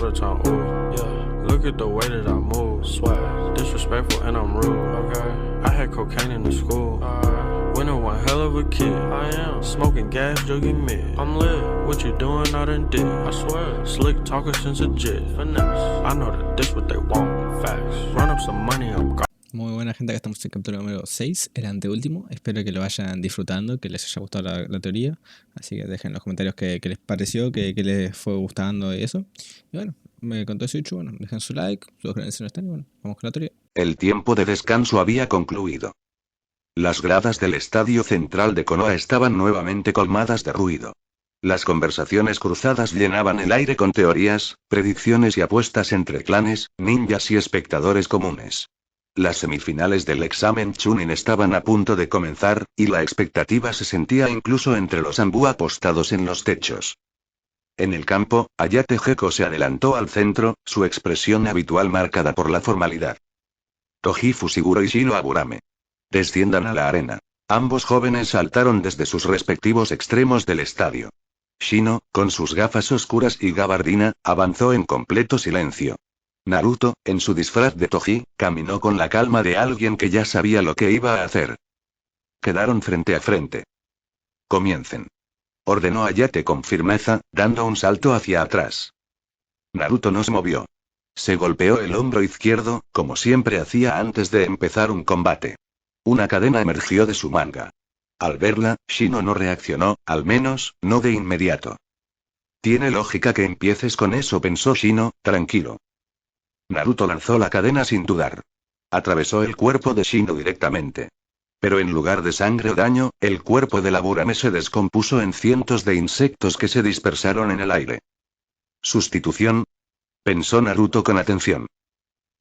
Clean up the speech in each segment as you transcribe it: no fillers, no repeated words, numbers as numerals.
the time, ooh, yeah. Look at the way that I move, swag, disrespectful and I'm rude, okay. I had cocaine in the school, winning one hell of a kid. I am smoking gas, jogging mid. I'm lit. What you doing? I done did. I swear. Slick talker since a jit. Finesse. I know that this what they want. Facts. Run up some money. I'm gone. Muy buena gente, acá estamos en el capítulo número 6, el anteúltimo. Espero que lo vayan disfrutando, que les haya gustado la teoría. Así que dejen en los comentarios qué les pareció, qué les fue gustando y eso. Y bueno, me contó eso dicho, bueno, dejen su like, suscríbanse si no están y bueno, vamos con la teoría. El tiempo de descanso había concluido. Las gradas del estadio central de Konoha estaban nuevamente colmadas de ruido. Las conversaciones cruzadas llenaban el aire con teorías, predicciones y apuestas entre clanes, ninjas y espectadores comunes. Las semifinales del examen Chunin estaban a punto de comenzar, y la expectativa se sentía incluso entre los Anbu apostados en los techos. En el campo, Ayate Gecko se adelantó al centro, su expresión habitual marcada por la formalidad. Toji Fushiguro y Shino Aburame. Desciendan a la arena. Ambos jóvenes saltaron desde sus respectivos extremos del estadio. Shino, con sus gafas oscuras y gabardina, avanzó en completo silencio. Naruto, en su disfraz de Toji, caminó con la calma de alguien que ya sabía lo que iba a hacer. Quedaron frente a frente. Comiencen. Ordenó Ayate con firmeza, dando un salto hacia atrás. Naruto no se movió. Se golpeó el hombro izquierdo, como siempre hacía antes de empezar un combate. Una cadena emergió de su manga. Al verla, Shino no reaccionó, al menos, no de inmediato. Tiene lógica que empieces con eso, pensó Shino, tranquilo. Naruto lanzó la cadena sin dudar. Atravesó el cuerpo de Shino directamente. Pero en lugar de sangre o daño, el cuerpo de Aburame se descompuso en cientos de insectos que se dispersaron en el aire. ¿Sustitución? Pensó Naruto con atención.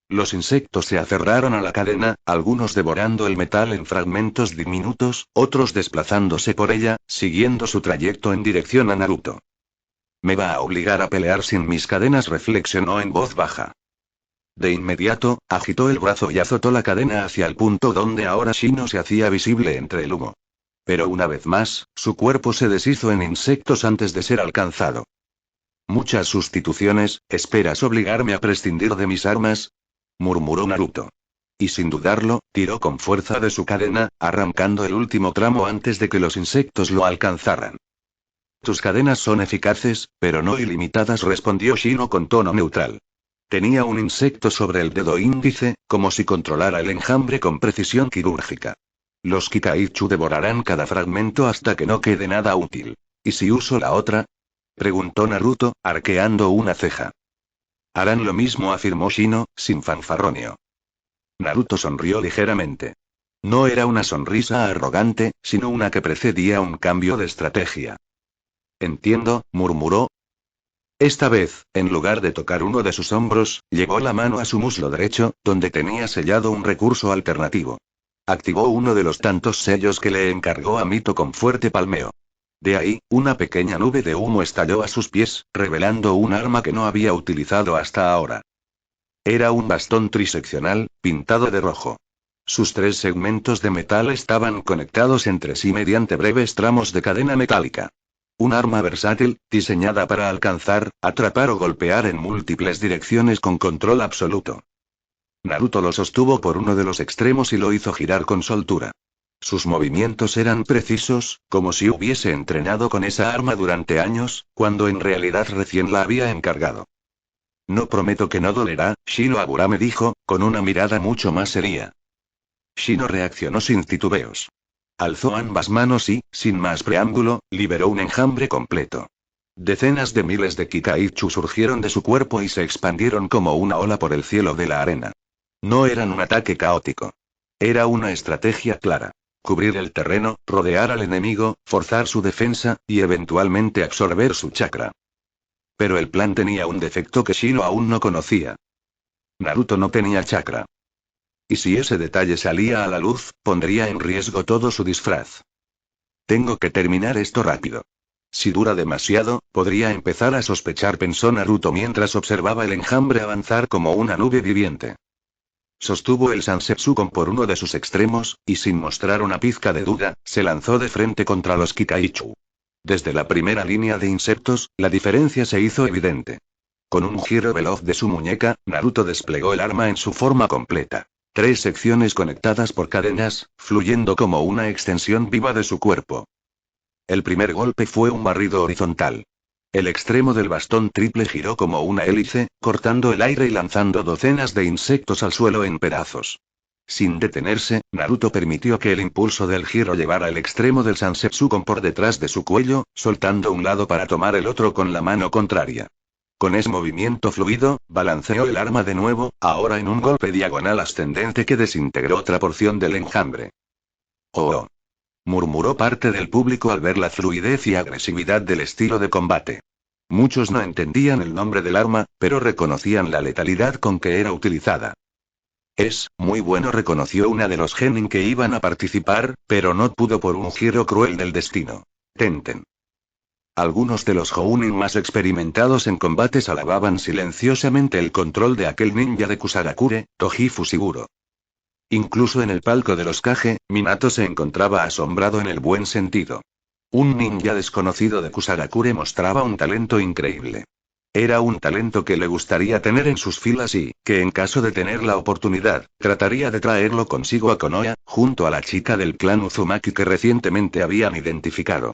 Los insectos se aferraron a la cadena, algunos devorando el metal en fragmentos diminutos, otros desplazándose por ella, siguiendo su trayecto en dirección a Naruto. Me va a obligar a pelear sin mis cadenas, reflexionó en voz baja. De inmediato, agitó el brazo y azotó la cadena hacia el punto donde ahora Shino se hacía visible entre el humo. Pero una vez más, su cuerpo se deshizo en insectos antes de ser alcanzado. Muchas sustituciones, ¿esperas obligarme a prescindir de mis armas?, murmuró Naruto. Y sin dudarlo, tiró con fuerza de su cadena, arrancando el último tramo antes de que los insectos lo alcanzaran. Tus cadenas son eficaces, pero no ilimitadas, respondió Shino con tono neutral. Tenía un insecto sobre el dedo índice, como si controlara el enjambre con precisión quirúrgica. Los Kikaichu devorarán cada fragmento hasta que no quede nada útil. ¿Y si uso la otra?, preguntó Naruto, arqueando una ceja. Harán lo mismo, afirmó Shino, sin fanfarroneo. Naruto sonrió ligeramente. No era una sonrisa arrogante, sino una que precedía un cambio de estrategia. Entiendo, murmuró. Esta vez, en lugar de tocar uno de sus hombros, llevó la mano a su muslo derecho, donde tenía sellado un recurso alternativo. Activó uno de los tantos sellos que le encargó a Mito con fuerte palmeo. De ahí, una pequeña nube de humo estalló a sus pies, revelando un arma que no había utilizado hasta ahora. Era un bastón triseccional, pintado de rojo. Sus 3 segmentos de metal estaban conectados entre sí mediante breves tramos de cadena metálica. Un arma versátil, diseñada para alcanzar, atrapar o golpear en múltiples direcciones con control absoluto. Naruto lo sostuvo por uno de los extremos y lo hizo girar con soltura. Sus movimientos eran precisos, como si hubiese entrenado con esa arma durante años, cuando en realidad recién la había encargado. No prometo que no dolerá, Shino Aburame dijo, con una mirada mucho más seria. Shino reaccionó sin titubeos. Alzó ambas manos y, sin más preámbulo, liberó un enjambre completo. Decenas de miles de Kikaichu surgieron de su cuerpo y se expandieron como una ola por el cielo de la arena. No eran un ataque caótico. Era una estrategia clara. Cubrir el terreno, rodear al enemigo, forzar su defensa, y eventualmente absorber su chakra. Pero el plan tenía un defecto que Shino aún no conocía. Naruto no tenía chakra. Y si ese detalle salía a la luz, pondría en riesgo todo su disfraz. Tengo que terminar esto rápido. Si dura demasiado, podría empezar a sospechar, pensó Naruto mientras observaba el enjambre avanzar como una nube viviente. Sostuvo el Sansepsukon por uno de sus extremos, y sin mostrar una pizca de duda, se lanzó de frente contra los Kikaichu. Desde la primera línea de insectos, la diferencia se hizo evidente. Con un giro veloz de su muñeca, Naruto desplegó el arma en su forma completa. 3 secciones conectadas por cadenas, fluyendo como una extensión viva de su cuerpo. El primer golpe fue un barrido horizontal. El extremo del bastón triple giró como una hélice, cortando el aire y lanzando docenas de insectos al suelo en pedazos. Sin detenerse, Naruto permitió que el impulso del giro llevara el extremo del Sansepsukon por detrás de su cuello, soltando un lado para tomar el otro con la mano contraria. Con ese movimiento fluido, balanceó el arma de nuevo, ahora en un golpe diagonal ascendente que desintegró otra porción del enjambre. «Oh», murmuró parte del público al ver la fluidez y agresividad del estilo de combate. Muchos no entendían el nombre del arma, pero reconocían la letalidad con que era utilizada. «Es muy bueno», reconoció una de los genin que iban a participar, pero no pudo por un giro cruel del destino. Tenten. Algunos de los Jounin más experimentados en combates alababan silenciosamente el control de aquel ninja de Kusagakure, Toji Fushiguro. Incluso en el palco de los Kage, Minato se encontraba asombrado en el buen sentido. Un ninja desconocido de Kusagakure mostraba un talento increíble. Era un talento que le gustaría tener en sus filas y, que en caso de tener la oportunidad, trataría de traerlo consigo a Konoha, junto a la chica del clan Uzumaki que recientemente habían identificado.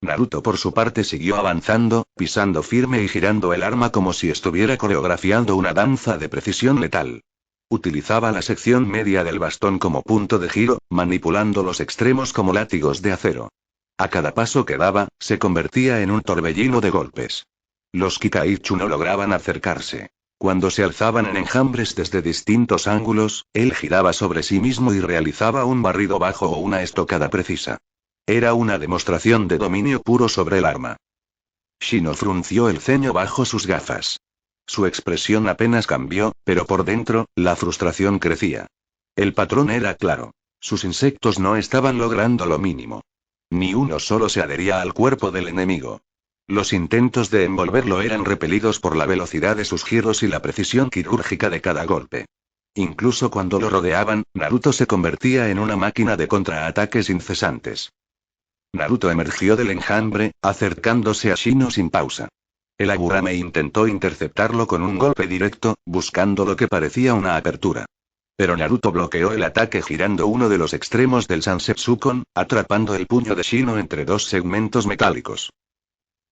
Naruto por su parte siguió avanzando, pisando firme y girando el arma como si estuviera coreografiando una danza de precisión letal. Utilizaba la sección media del bastón como punto de giro, manipulando los extremos como látigos de acero. A cada paso que daba, se convertía en un torbellino de golpes. Los Kikaichu no lograban acercarse. Cuando se alzaban en enjambres desde distintos ángulos, él giraba sobre sí mismo y realizaba un barrido bajo o una estocada precisa. Era una demostración de dominio puro sobre el arma. Shino frunció el ceño bajo sus gafas. Su expresión apenas cambió, pero por dentro, la frustración crecía. El patrón era claro. Sus insectos no estaban logrando lo mínimo. Ni uno solo se adhería al cuerpo del enemigo. Los intentos de envolverlo eran repelidos por la velocidad de sus giros y la precisión quirúrgica de cada golpe. Incluso cuando lo rodeaban, Naruto se convertía en una máquina de contraataques incesantes. Naruto emergió del enjambre, acercándose a Shino sin pausa. El Agurame intentó interceptarlo con un golpe directo, buscando lo que parecía una apertura. Pero Naruto bloqueó el ataque girando uno de los extremos del Sansepsukon, atrapando el puño de Shino entre 2 segmentos metálicos.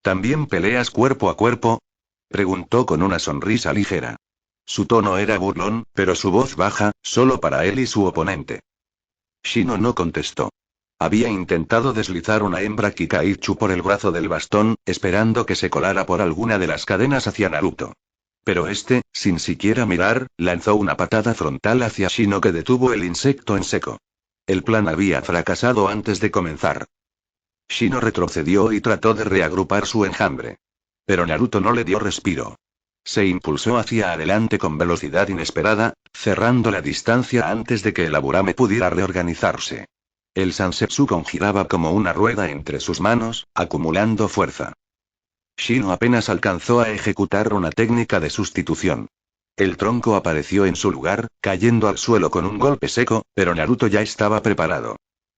¿También peleas cuerpo a cuerpo?, preguntó con una sonrisa ligera. Su tono era burlón, pero su voz baja, solo para él y su oponente. Shino no contestó. Había intentado deslizar una hembra Kikaichu por el brazo del bastón, esperando que se colara por alguna de las cadenas hacia Naruto. Pero este, sin siquiera mirar, lanzó una patada frontal hacia Shino que detuvo el insecto en seco. El plan había fracasado antes de comenzar. Shino retrocedió y trató de reagrupar su enjambre. Pero Naruto no le dio respiro. Se impulsó hacia adelante con velocidad inesperada, cerrando la distancia antes de que el Agurame pudiera reorganizarse. El Sansepsukon giraba como una rueda entre sus manos, acumulando fuerza. Shino apenas alcanzó a ejecutar una técnica de sustitución. El tronco apareció en su lugar, cayendo al suelo con un golpe seco, pero Naruto ya estaba preparado.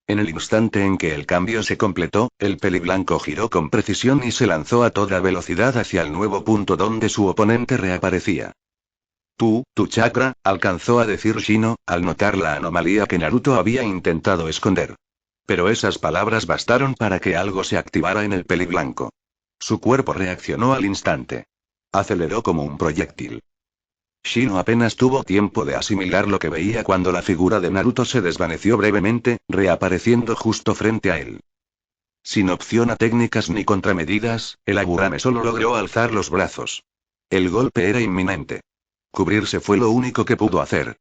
En el instante en que el cambio se completó, el peliblanco giró con precisión y se lanzó a toda velocidad hacia el nuevo punto donde su oponente reaparecía. Tu chakra, alcanzó a decir Shino, al notar la anomalía que Naruto había intentado esconder. Pero esas palabras bastaron para que algo se activara en el peliblanco. Su cuerpo reaccionó al instante. Aceleró como un proyectil. Shino apenas tuvo tiempo de asimilar lo que veía cuando la figura de Naruto se desvaneció brevemente, reapareciendo justo frente a él. Sin opción a técnicas ni contramedidas, el Agurame solo logró alzar los brazos. El golpe era inminente. Cubrirse fue lo único que pudo hacer.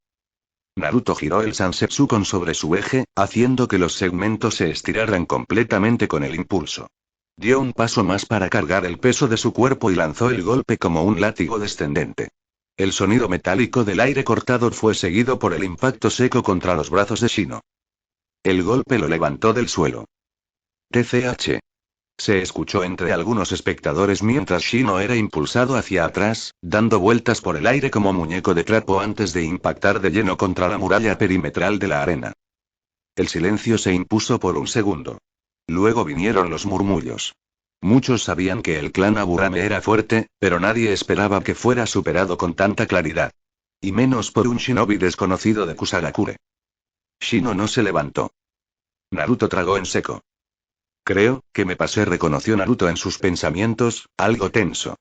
Naruto giró el Sansepsukon sobre su eje, haciendo que los segmentos se estiraran completamente con el impulso. Dio un paso más para cargar el peso de su cuerpo y lanzó el golpe como un látigo descendente. El sonido metálico del aire cortado fue seguido por el impacto seco contra los brazos de Shino. El golpe lo levantó del suelo. TCH. Se escuchó entre algunos espectadores mientras Shino era impulsado hacia atrás, dando vueltas por el aire como muñeco de trapo antes de impactar de lleno contra la muralla perimetral de la arena. El silencio se impuso por un segundo. Luego vinieron los murmullos. Muchos sabían que el clan Aburame era fuerte, pero nadie esperaba que fuera superado con tanta claridad. Y menos por un shinobi desconocido de Kusagakure. Shino no se levantó. Naruto tragó en seco. Creo que me pasé, reconoció Naruto en sus pensamientos, algo tenso.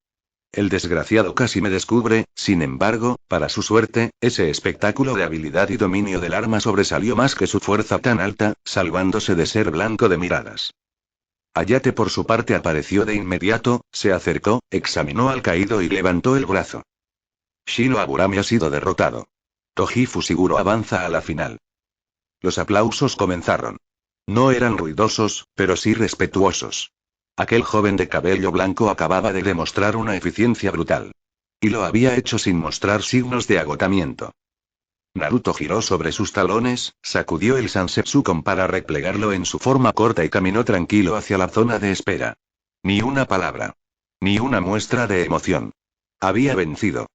El desgraciado casi me descubre, sin embargo, para su suerte, ese espectáculo de habilidad y dominio del arma sobresalió más que su fuerza tan alta, salvándose de ser blanco de miradas. Hayate por su parte apareció de inmediato, se acercó, examinó al caído y levantó el brazo. Shino Aburame ha sido derrotado. Toji Fushiguro avanza a la final. Los aplausos comenzaron. No eran ruidosos, pero sí respetuosos. Aquel joven de cabello blanco acababa de demostrar una eficiencia brutal. Y lo había hecho sin mostrar signos de agotamiento. Naruto giró sobre sus talones, sacudió el Sansepsukon para replegarlo en su forma corta y caminó tranquilo hacia la zona de espera. Ni una palabra. Ni una muestra de emoción. Había vencido.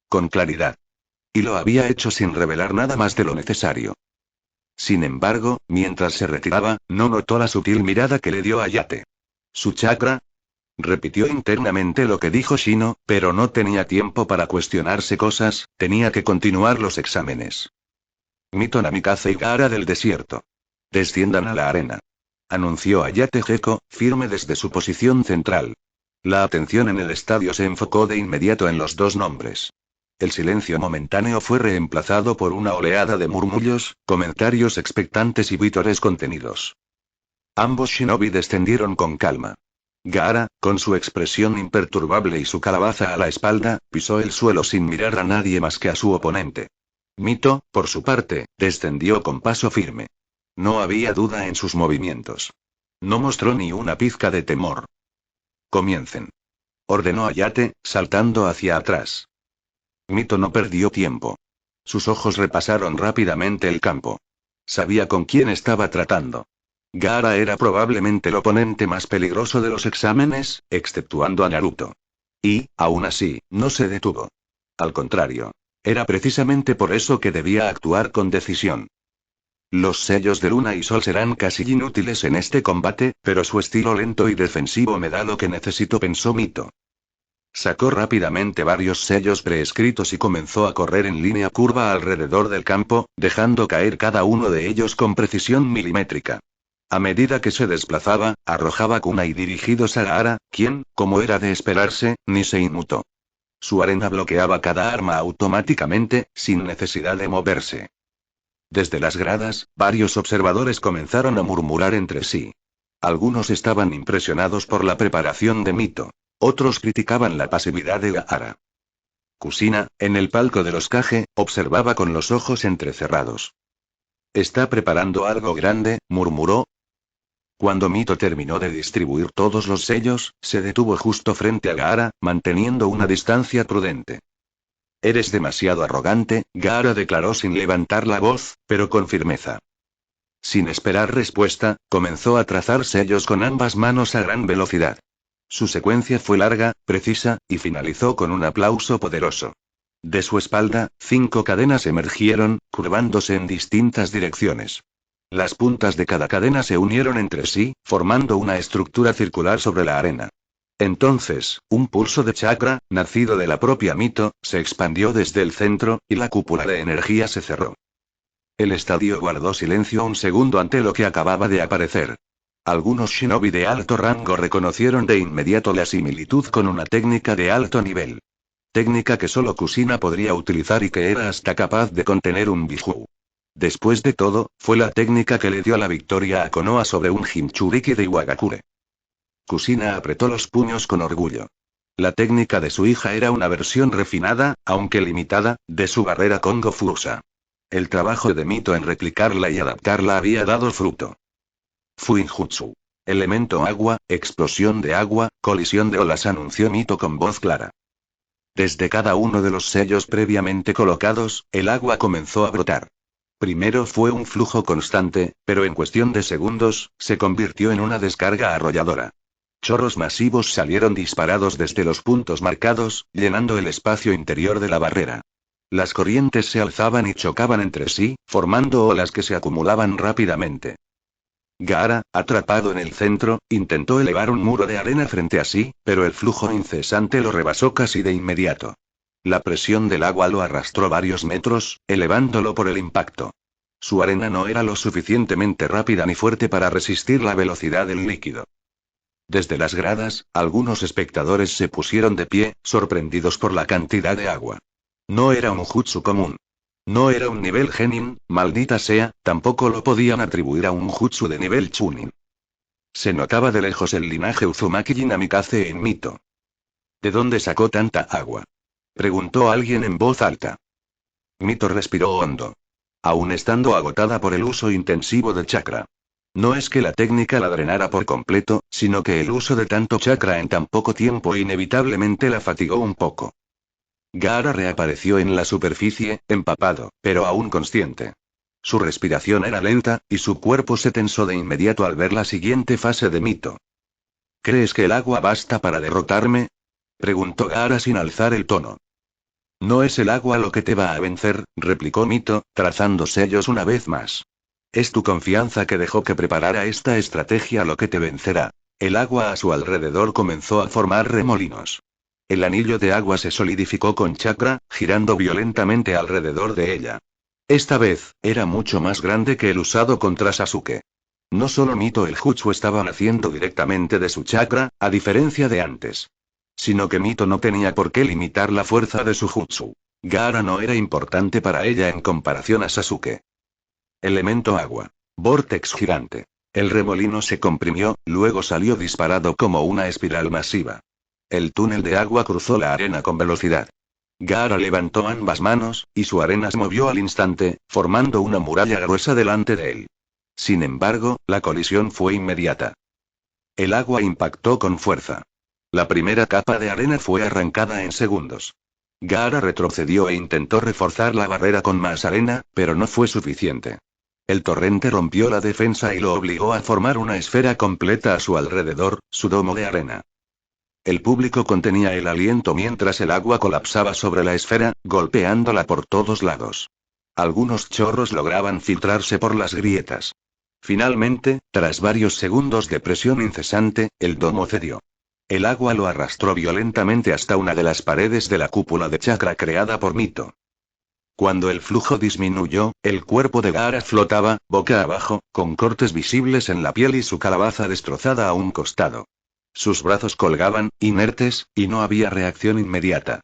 Con claridad. Y lo había hecho sin revelar nada más de lo necesario. Sin embargo, mientras se retiraba, no notó la sutil mirada que le dio Hayate. ¿Su chakra? Repitió internamente lo que dijo Shino, pero no tenía tiempo para cuestionarse cosas, tenía que continuar los exámenes. Mito, Namikaze y Gaara del desierto. Desciendan a la arena. Anunció Hayate Gecko, firme desde su posición central. La atención en el estadio se enfocó de inmediato en los dos nombres. El silencio momentáneo fue reemplazado por una oleada de murmullos, comentarios expectantes y vítores contenidos. Ambos shinobi descendieron con calma. Gaara, con su expresión imperturbable y su calabaza a la espalda, pisó el suelo sin mirar a nadie más que a su oponente. Mito, por su parte, descendió con paso firme. No había duda en sus movimientos. No mostró ni una pizca de temor. Comiencen. Ordenó Hayate, saltando hacia atrás. Mito no perdió tiempo. Sus ojos repasaron rápidamente el campo. Sabía con quién estaba tratando. Gaara era probablemente el oponente más peligroso de los exámenes, exceptuando a Naruto. Y, aún así, no se detuvo. Al contrario. Era precisamente por eso que debía actuar con decisión. Los sellos de Luna y Sol serán casi inútiles en este combate, pero su estilo lento y defensivo me da lo que necesito, pensó Mito. Sacó rápidamente varios sellos preescritos y comenzó a correr en línea curva alrededor del campo, dejando caer cada uno de ellos con precisión milimétrica. A medida que se desplazaba, arrojaba kunai dirigidos a Gaara, quien, como era de esperarse, ni se inmutó. Su arena bloqueaba cada arma automáticamente, sin necesidad de moverse. Desde las gradas, varios observadores comenzaron a murmurar entre sí. Algunos estaban impresionados por la preparación de Mito. Otros criticaban la pasividad de Gaara. Kusina, en el palco de los Kage, observaba con los ojos entrecerrados. «Está preparando algo grande», murmuró. Cuando Mito terminó de distribuir todos los sellos, se detuvo justo frente a Gaara, manteniendo una distancia prudente. «Eres demasiado arrogante», Gaara declaró sin levantar la voz, pero con firmeza. Sin esperar respuesta, comenzó a trazar sellos con ambas manos a gran velocidad. Su secuencia fue larga, precisa, y finalizó con un aplauso poderoso. De su espalda, 5 cadenas emergieron, curvándose en distintas direcciones. Las puntas de cada cadena se unieron entre sí, formando una estructura circular sobre la arena. Entonces, un pulso de chakra, nacido de la propia Mito, se expandió desde el centro, y la cúpula de energía se cerró. El estadio guardó silencio un segundo ante lo que acababa de aparecer. Algunos shinobi de alto rango reconocieron de inmediato la similitud con una técnica de alto nivel. Técnica que solo Kusina podría utilizar y que era hasta capaz de contener un Bijuu. Después de todo, fue la técnica que le dio la victoria a Konoha sobre un Jinchuriki de Iwagakure. Kusina apretó los puños con orgullo. La técnica de su hija era una versión refinada, aunque limitada, de su barrera Kongo Fusa. El trabajo de Mito en replicarla y adaptarla había dado fruto. Fuinjutsu. Elemento agua, explosión de agua, colisión de olas, anunció Mito con voz clara. Desde cada uno de los sellos previamente colocados, el agua comenzó a brotar. Primero fue un flujo constante, pero en cuestión de segundos, se convirtió en una descarga arrolladora. Chorros masivos salieron disparados desde los puntos marcados, llenando el espacio interior de la barrera. Las corrientes se alzaban y chocaban entre sí, formando olas que se acumulaban rápidamente. Gaara, atrapado en el centro, intentó elevar un muro de arena frente a sí, pero el flujo incesante lo rebasó casi de inmediato. La presión del agua lo arrastró varios metros, elevándolo por el impacto. Su arena no era lo suficientemente rápida ni fuerte para resistir la velocidad del líquido. Desde las gradas, algunos espectadores se pusieron de pie, sorprendidos por la cantidad de agua. No era un jutsu común. No era un nivel genin, maldita sea, tampoco lo podían atribuir a un jutsu de nivel chunin. Se notaba de lejos el linaje Uzumaki Namikaze en Mito. ¿De dónde sacó tanta agua?, preguntó alguien en voz alta. Mito respiró hondo. Aún estando agotada por el uso intensivo de chakra. No es que la técnica la drenara por completo, sino que el uso de tanto chakra en tan poco tiempo inevitablemente la fatigó un poco. Gaara reapareció en la superficie, empapado, pero aún consciente. Su respiración era lenta, y su cuerpo se tensó de inmediato al ver la siguiente fase de Mito. ¿Crees que el agua basta para derrotarme?, preguntó Gaara sin alzar el tono. No es el agua lo que te va a vencer, replicó Mito, trazando sellos una vez más. Es tu confianza que dejó que preparara esta estrategia lo que te vencerá. El agua a su alrededor comenzó a formar remolinos. El anillo de agua se solidificó con chakra, girando violentamente alrededor de ella. Esta vez, era mucho más grande que el usado contra Sasuke. No solo Mito el jutsu estaba naciendo directamente de su chakra, a diferencia de antes. Sino que Mito no tenía por qué limitar la fuerza de su jutsu. Gaara no era importante para ella en comparación a Sasuke. Elemento agua. Vórtex gigante. El remolino se comprimió, luego salió disparado como una espiral masiva. El túnel de agua cruzó la arena con velocidad. Gaara levantó ambas manos, y su arena se movió al instante, formando una muralla gruesa delante de él. Sin embargo, la colisión fue inmediata. El agua impactó con fuerza. La primera capa de arena fue arrancada en segundos. Gaara retrocedió e intentó reforzar la barrera con más arena, pero no fue suficiente. El torrente rompió la defensa y lo obligó a formar una esfera completa a su alrededor, su domo de arena. El público contenía el aliento mientras el agua colapsaba sobre la esfera, golpeándola por todos lados. Algunos chorros lograban filtrarse por las grietas. Finalmente, tras varios segundos de presión incesante, el domo cedió. El agua lo arrastró violentamente hasta una de las paredes de la cúpula de chakra creada por Mito. Cuando el flujo disminuyó, el cuerpo de Gaara flotaba, boca abajo, con cortes visibles en la piel y su calabaza destrozada a un costado. Sus brazos colgaban, inertes, y no había reacción inmediata.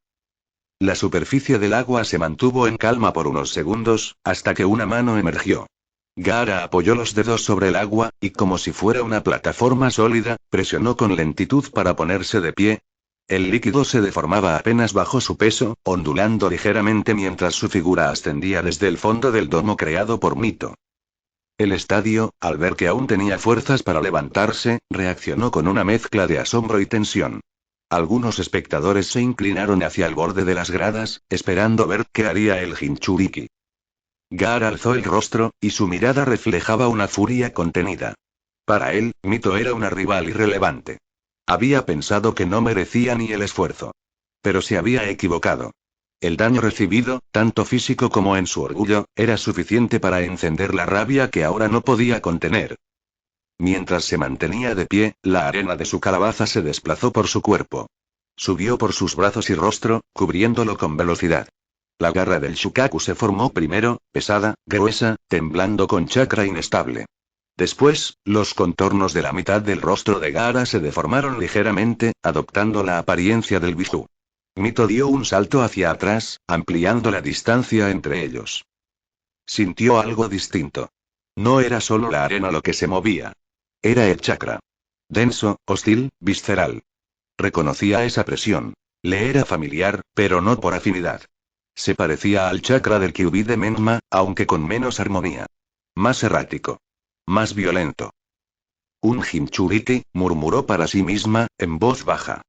La superficie del agua se mantuvo en calma por unos segundos, hasta que una mano emergió. Gaara apoyó los dedos sobre el agua, y como si fuera una plataforma sólida, presionó con lentitud para ponerse de pie. El líquido se deformaba apenas bajo su peso, ondulando ligeramente mientras su figura ascendía desde el fondo del domo creado por Mito. El estadio, al ver que aún tenía fuerzas para levantarse, reaccionó con una mezcla de asombro y tensión. Algunos espectadores se inclinaron hacia el borde de las gradas, esperando ver qué haría el Jinchuriki. Gaara alzó el rostro, y su mirada reflejaba una furia contenida. Para él, Mito era una rival irrelevante. Había pensado que no merecía ni el esfuerzo. Pero se había equivocado. El daño recibido, tanto físico como en su orgullo, era suficiente para encender la rabia que ahora no podía contener. Mientras se mantenía de pie, la arena de su calabaza se desplazó por su cuerpo. Subió por sus brazos y rostro, cubriéndolo con velocidad. La garra del Shukaku se formó primero, pesada, gruesa, temblando con chakra inestable. Después, los contornos de la mitad del rostro de Gaara se deformaron ligeramente, adoptando la apariencia del Biju. Mito dio un salto hacia atrás, ampliando la distancia entre ellos. Sintió algo distinto. No era solo la arena lo que se movía. Era el chakra. Denso, hostil, visceral. Reconocía esa presión. Le era familiar, pero no por afinidad. Se parecía al chakra del Kyuubi de Menma, aunque con menos armonía. Más errático. Más violento. Un Jinchuriki, murmuró para sí misma, en voz baja.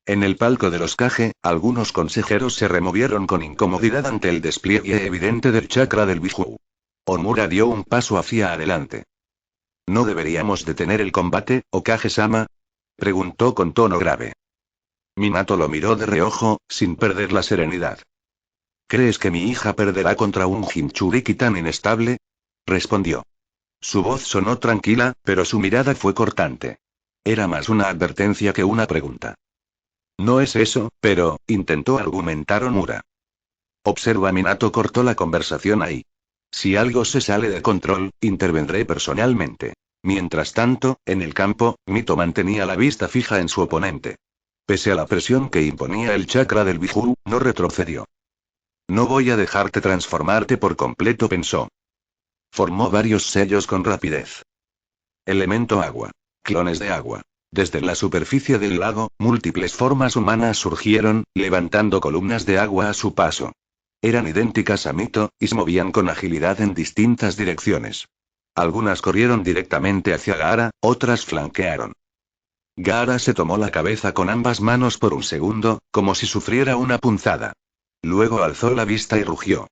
En el palco de los Kage, algunos consejeros se removieron con incomodidad ante el despliegue evidente del chakra del Biju. Omura dio un paso hacia adelante. ¿No deberíamos detener el combate, Okage-sama?, preguntó con tono grave. Minato lo miró de reojo, sin perder la serenidad. ¿Crees que mi hija perderá contra un Jinchuriki tan inestable?, respondió. Su voz sonó tranquila, pero su mirada fue cortante. Era más una advertencia que una pregunta. No es eso, pero, intentó argumentar Omura. Observa, Minato cortó la conversación ahí. Si algo se sale de control, intervendré personalmente. Mientras tanto, en el campo, Mito mantenía la vista fija en su oponente. Pese a la presión que imponía el chakra del Biju, no retrocedió. No voy a dejarte transformarte por completo, pensó. Formó varios sellos con rapidez. Elemento agua. Clones de agua. Desde la superficie del lago, múltiples formas humanas surgieron, levantando columnas de agua a su paso. Eran idénticas a Mito, y se movían con agilidad en distintas direcciones. Algunas corrieron directamente hacia Gaara, otras flanquearon. Gaara se tomó la cabeza con ambas manos por un segundo, como si sufriera una punzada. Luego alzó la vista y rugió.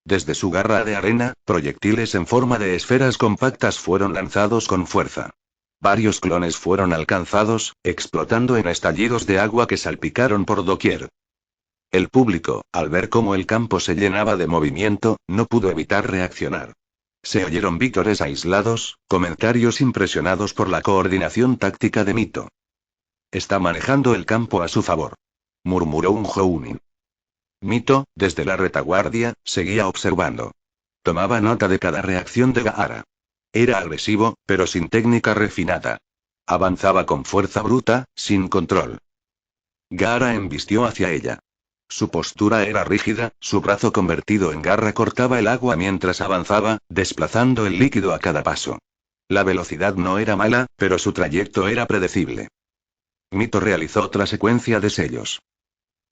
Desde su garra de arena, proyectiles en forma de esferas compactas fueron lanzados con fuerza. Varios clones fueron alcanzados, explotando en estallidos de agua que salpicaron por doquier. El público, al ver cómo el campo se llenaba de movimiento, no pudo evitar reaccionar. Se oyeron vítores aislados, comentarios impresionados por la coordinación táctica de Mito. Está manejando el campo a su favor, murmuró un Jounin. Mito, desde la retaguardia, seguía observando. Tomaba nota de cada reacción de Gaara. Era agresivo, pero sin técnica refinada. Avanzaba con fuerza bruta, sin control. Gaara embistió hacia ella. Su postura era rígida, su brazo convertido en garra cortaba el agua mientras avanzaba, desplazando el líquido a cada paso. La velocidad no era mala, pero su trayecto era predecible. Mito realizó otra secuencia de sellos.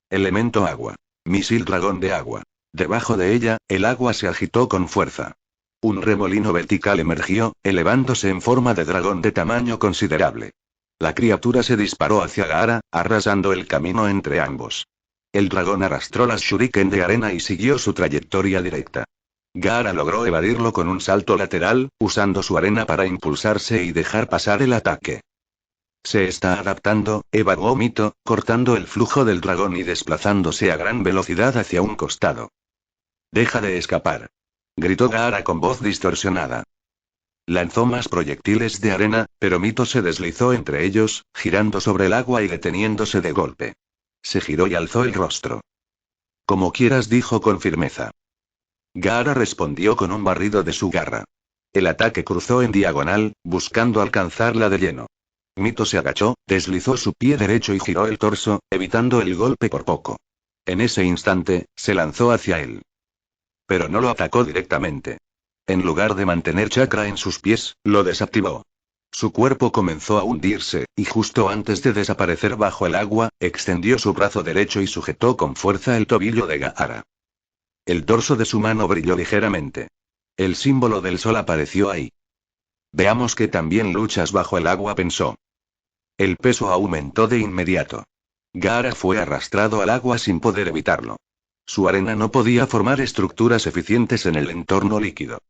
Elemento agua. Misil dragón de agua. Debajo de ella, el agua se agitó con fuerza. Un remolino vertical emergió, elevándose en forma de dragón de tamaño considerable. La criatura se disparó hacia Gaara, arrasando el camino entre ambos. El dragón arrastró las shuriken de arena y siguió su trayectoria directa. Gaara logró evadirlo con un salto lateral, usando su arena para impulsarse y dejar pasar el ataque. Se está adaptando, evaluó Mito, cortando el flujo del dragón y desplazándose a gran velocidad hacia un costado. Deja de escapar, gritó Gaara con voz distorsionada. Lanzó más proyectiles de arena, pero Mito se deslizó entre ellos, girando sobre el agua y deteniéndose de golpe. Se giró y alzó el rostro. Como quieras, dijo con firmeza. Gaara respondió con un barrido de su garra. El ataque cruzó en diagonal, buscando alcanzarla de lleno. Mito se agachó, deslizó su pie derecho y giró el torso, evitando el golpe por poco. En ese instante, se lanzó hacia él. Pero no lo atacó directamente. En lugar de mantener chakra en sus pies, lo desactivó. Su cuerpo comenzó a hundirse, y justo antes de desaparecer bajo el agua, extendió su brazo derecho y sujetó con fuerza el tobillo de Gaara. El dorso de su mano brilló ligeramente. El símbolo del sol apareció ahí. Veamos que también luchas bajo el agua, pensó. El peso aumentó de inmediato. Gaara fue arrastrado al agua sin poder evitarlo. Su arena no podía formar estructuras eficientes en el entorno líquido.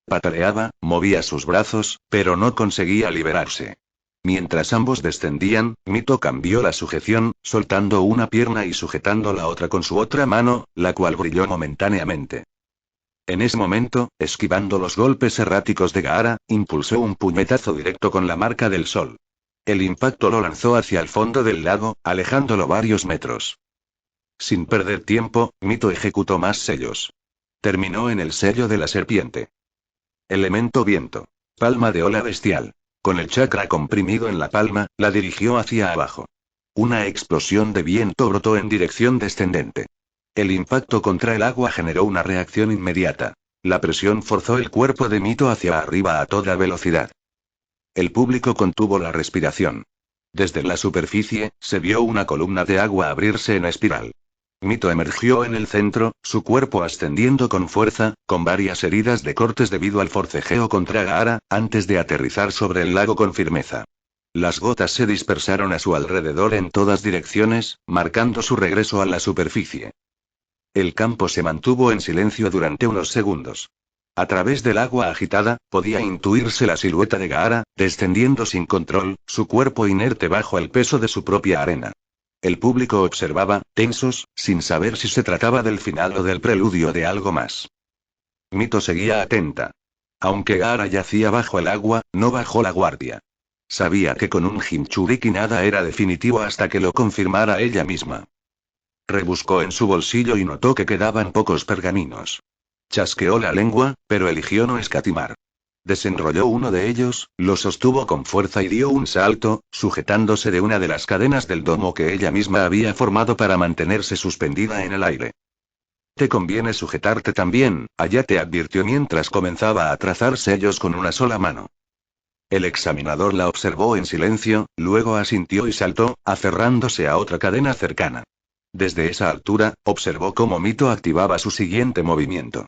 Pataleaba, movía sus brazos, pero no conseguía liberarse. Mientras ambos descendían, Mito cambió la sujeción, soltando una pierna y sujetando la otra con su otra mano, la cual brilló momentáneamente. En ese momento, esquivando los golpes erráticos de Gaara, impulsó un puñetazo directo con la marca del sol. El impacto lo lanzó hacia el fondo del lago, alejándolo varios metros. Sin perder tiempo, Mito ejecutó más sellos. Terminó en el sello de la serpiente. Elemento viento. Palma de ola bestial. Con el chakra comprimido en la palma, la dirigió hacia abajo. Una explosión de viento brotó en dirección descendente. El impacto contra el agua generó una reacción inmediata. La presión forzó el cuerpo de Mito hacia arriba a toda velocidad. El público contuvo la respiración. Desde la superficie, se vio una columna de agua abrirse en espiral. Mito emergió en el centro, su cuerpo ascendiendo con fuerza, con varias heridas de cortes debido al forcejeo contra Gaara, antes de aterrizar sobre el lago con firmeza. Las gotas se dispersaron a su alrededor en todas direcciones, marcando su regreso a la superficie. El campo se mantuvo en silencio durante unos segundos. A través del agua agitada, podía intuirse la silueta de Gaara, descendiendo sin control, su cuerpo inerte bajo el peso de su propia arena. El público observaba, tensos, sin saber si se trataba del final o del preludio de algo más. Mito seguía atenta. Aunque Gaara yacía bajo el agua, no bajó la guardia. Sabía que con un Jinchuriki nada era definitivo hasta que lo confirmara ella misma. Rebuscó en su bolsillo y notó que quedaban pocos pergaminos. Chasqueó la lengua, pero eligió no escatimar. Desenrolló uno de ellos, lo sostuvo con fuerza y dio un salto, sujetándose de una de las cadenas del domo que ella misma había formado para mantenerse suspendida en el aire. Te conviene sujetarte también, Hayate advirtió mientras comenzaba a trazar sellos con una sola mano. El examinador la observó en silencio, luego asintió y saltó, aferrándose a otra cadena cercana. Desde esa altura, observó cómo Mito activaba su siguiente movimiento.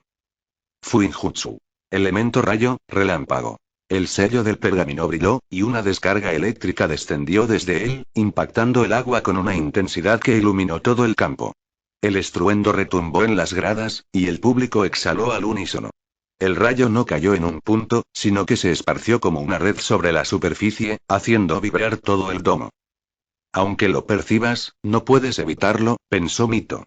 Fuinjutsu. Elemento rayo, relámpago. El sello del pergamino brilló, y una descarga eléctrica descendió desde él, impactando el agua con una intensidad que iluminó todo el campo. El estruendo retumbó en las gradas, y el público exhaló al unísono. El rayo no cayó en un punto, sino que se esparció como una red sobre la superficie, haciendo vibrar todo el domo. Aunque lo percibas, no puedes evitarlo, pensó Mito.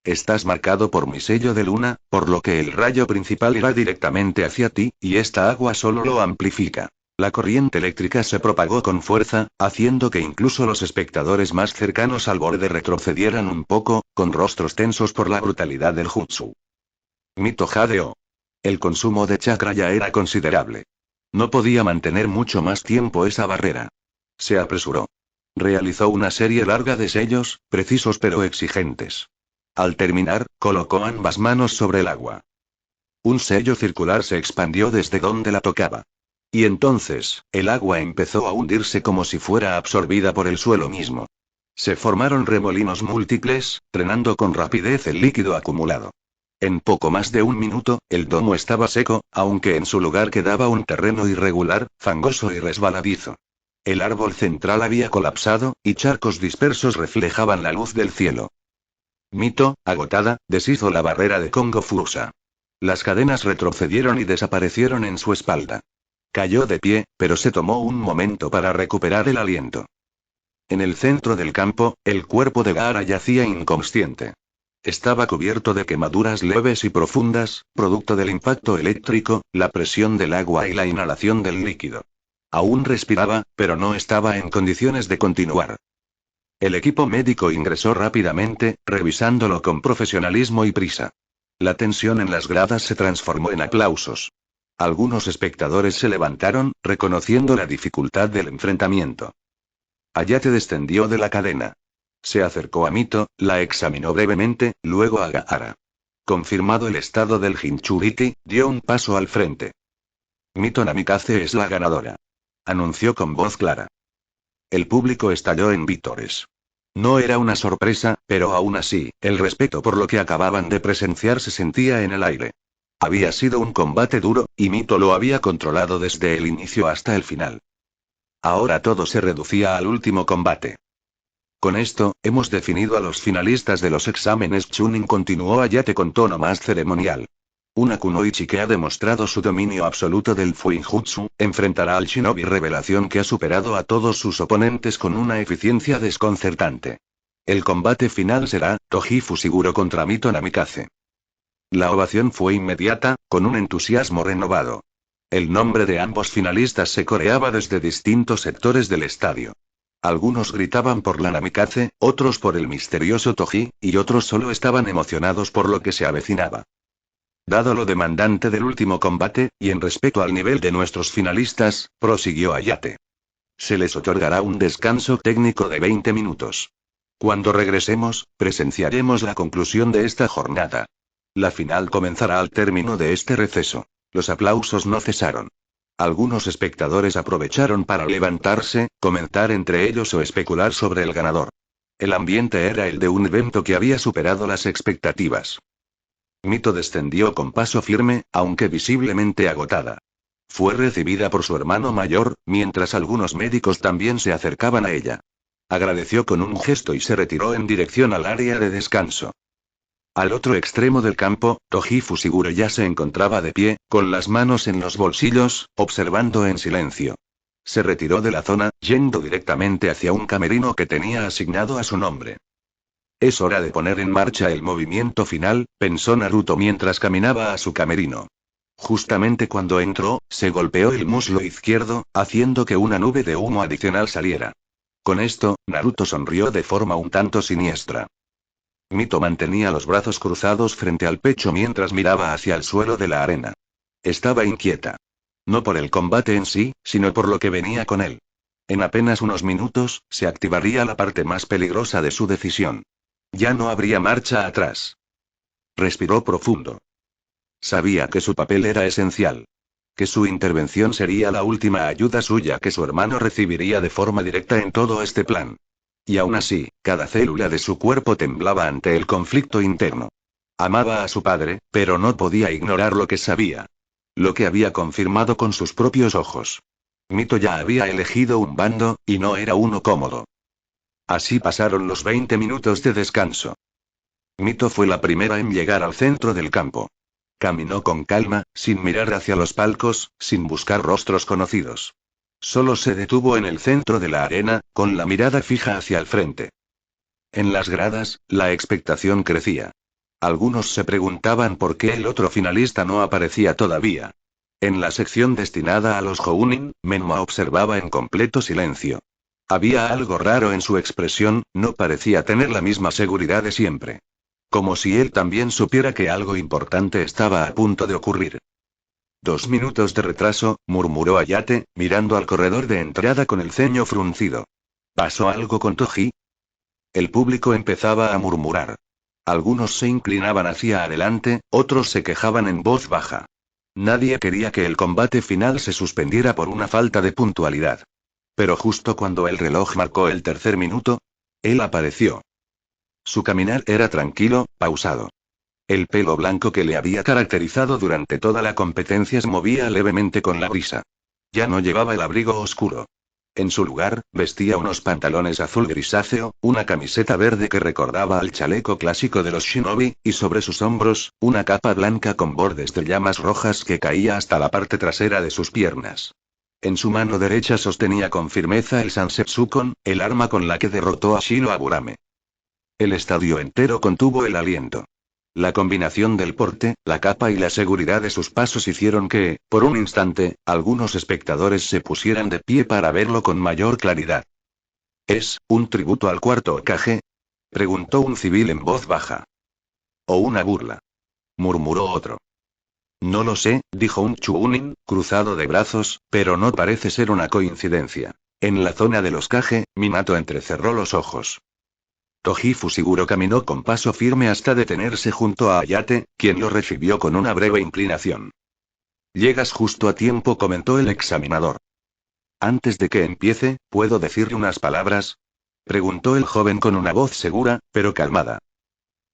Estás marcado por mi sello de luna, por lo que el rayo principal irá directamente hacia ti, y esta agua solo lo amplifica. La corriente eléctrica se propagó con fuerza, haciendo que incluso los espectadores más cercanos al borde retrocedieran un poco, con rostros tensos por la brutalidad del jutsu. Mito jadeó. El consumo de chakra ya era considerable. No podía mantener mucho más tiempo esa barrera. Se apresuró. Realizó una serie larga de sellos, precisos pero exigentes. Al terminar, colocó ambas manos sobre el agua. Un sello circular se expandió desde donde la tocaba. Y entonces, el agua empezó a hundirse como si fuera absorbida por el suelo mismo. Se formaron remolinos múltiples, drenando con rapidez el líquido acumulado. En poco más de un minuto, el domo estaba seco, aunque en su lugar quedaba un terreno irregular, fangoso y resbaladizo. El árbol central había colapsado, y charcos dispersos reflejaban la luz del cielo. Mito, agotada, deshizo la barrera de Kongo Fusa. Las cadenas retrocedieron y desaparecieron en su espalda. Cayó de pie, pero se tomó un momento para recuperar el aliento. En el centro del campo, el cuerpo de Gaara yacía inconsciente. Estaba cubierto de quemaduras leves y profundas, producto del impacto eléctrico, la presión del agua y la inhalación del líquido. Aún respiraba, pero no estaba en condiciones de continuar. El equipo médico ingresó rápidamente, revisándolo con profesionalismo y prisa. La tensión en las gradas se transformó en aplausos. Algunos espectadores se levantaron, reconociendo la dificultad del enfrentamiento. Hayate descendió de la cadena. Se acercó a Mito, la examinó brevemente, luego a Gaara. Confirmado el estado del Jinchuriki, dio un paso al frente. Mito Namikaze es la ganadora. Anunció con voz clara. El público estalló en vítores. No era una sorpresa, pero aún así, el respeto por lo que acababan de presenciar se sentía en el aire. Había sido un combate duro, y Mito lo había controlado desde el inicio hasta el final. Ahora todo se reducía al último combate. Con esto, hemos definido a los finalistas de los exámenes Chunin, continuó Hayate con tono más ceremonial. Una kunoichi que ha demostrado su dominio absoluto del Fuinjutsu, enfrentará al shinobi revelación que ha superado a todos sus oponentes con una eficiencia desconcertante. El combate final será, Toji Fushiguro contra Mito Namikaze. La ovación fue inmediata, con un entusiasmo renovado. El nombre de ambos finalistas se coreaba desde distintos sectores del estadio. Algunos gritaban por la Namikaze, otros por el misterioso Toji, y otros solo estaban emocionados por lo que se avecinaba. Dado lo demandante del último combate, y en respeto al nivel de nuestros finalistas, prosiguió Hayate. Se les otorgará un descanso técnico de 20 minutos. Cuando regresemos, presenciaremos la conclusión de esta jornada. La final comenzará al término de este receso. Los aplausos no cesaron. Algunos espectadores aprovecharon para levantarse, comentar entre ellos o especular sobre el ganador. El ambiente era el de un evento que había superado las expectativas. Mito descendió con paso firme, aunque visiblemente agotada. Fue recibida por su hermano mayor, mientras algunos médicos también se acercaban a ella. Agradeció con un gesto y se retiró en dirección al área de descanso. Al otro extremo del campo, Toji Fushiguro ya se encontraba de pie, con las manos en los bolsillos, observando en silencio. Se retiró de la zona, yendo directamente hacia un camerino que tenía asignado a su nombre. Es hora de poner en marcha el movimiento final, pensó Naruto mientras caminaba a su camerino. Justamente cuando entró, se golpeó el muslo izquierdo, haciendo que una nube de humo adicional saliera. Con esto, Naruto sonrió de forma un tanto siniestra. Mito mantenía los brazos cruzados frente al pecho mientras miraba hacia el suelo de la arena. Estaba inquieta. No por el combate en sí, sino por lo que venía con él. En apenas unos minutos, se activaría la parte más peligrosa de su decisión. Ya no habría marcha atrás. Respiró profundo. Sabía que su papel era esencial. Que su intervención sería la última ayuda suya que su hermano recibiría de forma directa en todo este plan. Y aún así, cada célula de su cuerpo temblaba ante el conflicto interno. Amaba a su padre, pero no podía ignorar lo que sabía. Lo que había confirmado con sus propios ojos. Mito ya había elegido un bando, y no era uno cómodo. Así pasaron los 20 minutos de descanso. Mito fue la primera en llegar al centro del campo. Caminó con calma, sin mirar hacia los palcos, sin buscar rostros conocidos. Solo se detuvo en el centro de la arena, con la mirada fija hacia el frente. En las gradas, la expectación crecía. Algunos se preguntaban por qué el otro finalista no aparecía todavía. En la sección destinada a los Jounin, Menma observaba en completo silencio. Había algo raro en su expresión, no parecía tener la misma seguridad de siempre. Como si él también supiera que algo importante estaba a punto de ocurrir. 2 minutos de retraso, murmuró Hayate, mirando al corredor de entrada con el ceño fruncido. ¿Pasó algo con Toji? El público empezaba a murmurar. Algunos se inclinaban hacia adelante, otros se quejaban en voz baja. Nadie quería que el combate final se suspendiera por una falta de puntualidad. Pero justo cuando el reloj marcó el tercer minuto, él apareció. Su caminar era tranquilo, pausado. El pelo blanco que le había caracterizado durante toda la competencia se movía levemente con la brisa. Ya no llevaba el abrigo oscuro. En su lugar, vestía unos pantalones azul grisáceo, una camiseta verde que recordaba al chaleco clásico de los shinobi, y sobre sus hombros, una capa blanca con bordes de llamas rojas que caía hasta la parte trasera de sus piernas. En su mano derecha sostenía con firmeza el Sansetsukon, el arma con la que derrotó a Shiro Aburame. El estadio entero contuvo el aliento. La combinación del porte, la capa y la seguridad de sus pasos hicieron que, por un instante, algunos espectadores se pusieran de pie para verlo con mayor claridad. ¿Es un tributo al cuarto Hokage?, preguntó un civil en voz baja. ¿O una burla?, murmuró otro. No lo sé, dijo un Chuunin, cruzado de brazos, pero no parece ser una coincidencia. En la zona de los Kage, Minato entrecerró los ojos. Toji Fushiguro caminó con paso firme hasta detenerse junto a Hayate, quien lo recibió con una breve inclinación. Llegas justo a tiempo, comentó el examinador. Antes de que empiece, ¿puedo decirle unas palabras?, preguntó el joven con una voz segura, pero calmada.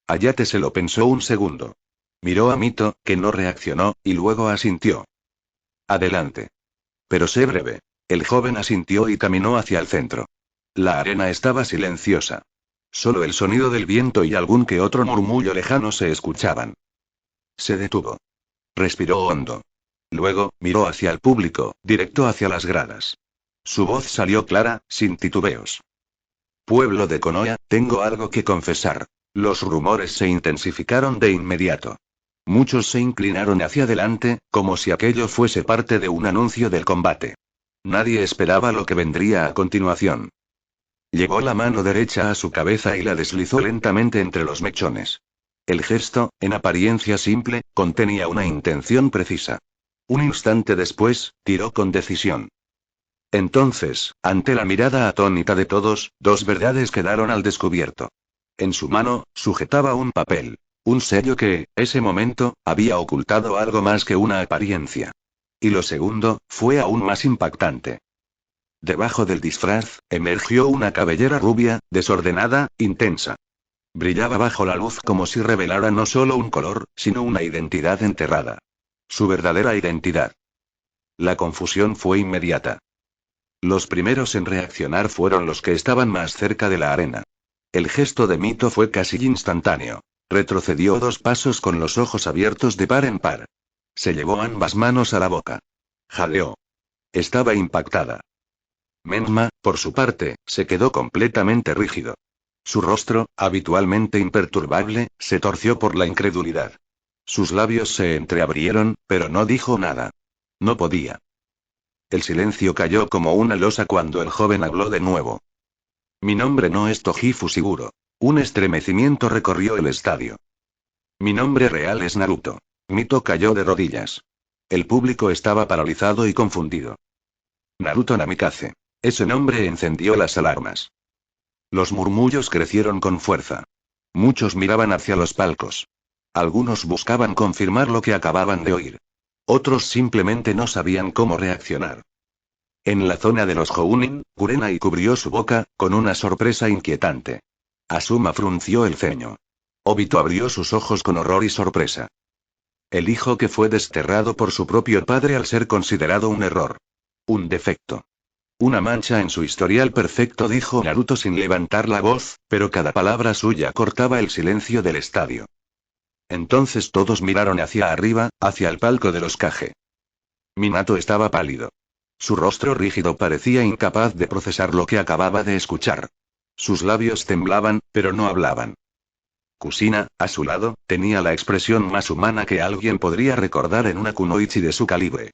Hayate se lo pensó un segundo. Miró a Mito, que no reaccionó, y luego asintió. Adelante. Pero sé breve. El joven asintió y caminó hacia el centro. La arena estaba silenciosa. Solo el sonido del viento y algún que otro murmullo lejano se escuchaban. Se detuvo. Respiró hondo. Luego, miró hacia el público, directo hacia las gradas. Su voz salió clara, sin titubeos. Pueblo de Konoha, tengo algo que confesar. Los rumores se intensificaron de inmediato. Muchos se inclinaron hacia adelante, como si aquello fuese parte de un anuncio del combate. Nadie esperaba lo que vendría a continuación. Llevó la mano derecha a su cabeza y la deslizó lentamente entre los mechones. El gesto, en apariencia simple, contenía una intención precisa. Un instante después, tiró con decisión. Entonces, ante la mirada atónita de todos, dos verdades quedaron al descubierto. En su mano, sujetaba un papel. Un sello que, ese momento, había ocultado algo más que una apariencia. Y lo segundo, fue aún más impactante. Debajo del disfraz, emergió una cabellera rubia, desordenada, intensa. Brillaba bajo la luz como si revelara no solo un color, sino una identidad enterrada. Su verdadera identidad. La confusión fue inmediata. Los primeros en reaccionar fueron los que estaban más cerca de la arena. El gesto de Mito fue casi instantáneo. Retrocedió 2 pasos con los ojos abiertos de par en par. Se llevó ambas manos a la boca. Jadeó. Estaba impactada. Menma, por su parte, se quedó completamente rígido. Su rostro, habitualmente imperturbable, se torció por la incredulidad. Sus labios se entreabrieron, pero no dijo nada. No podía. El silencio cayó como una losa cuando el joven habló de nuevo. Mi nombre no es Toji Fushiguro. Un estremecimiento recorrió el estadio. Mi nombre real es Naruto. Mito cayó de rodillas. El público estaba paralizado y confundido. Naruto Namikaze. Ese nombre encendió las alarmas. Los murmullos crecieron con fuerza. Muchos miraban hacia los palcos. Algunos buscaban confirmar lo que acababan de oír. Otros simplemente no sabían cómo reaccionar. En la zona de los Jounin, Kurenai cubrió su boca, con una sorpresa inquietante. Asuma frunció el ceño. Obito abrió sus ojos con horror y sorpresa. El hijo que fue desterrado por su propio padre al ser considerado un error. Un defecto. Una mancha en su historial perfecto, dijo Naruto sin levantar la voz, pero cada palabra suya cortaba el silencio del estadio. Entonces todos miraron hacia arriba, hacia el palco de los Kage. Minato estaba pálido. Su rostro rígido parecía incapaz de procesar lo que acababa de escuchar. Sus labios temblaban, pero no hablaban. Kusina, a su lado, tenía la expresión más humana que alguien podría recordar en una kunoichi de su calibre.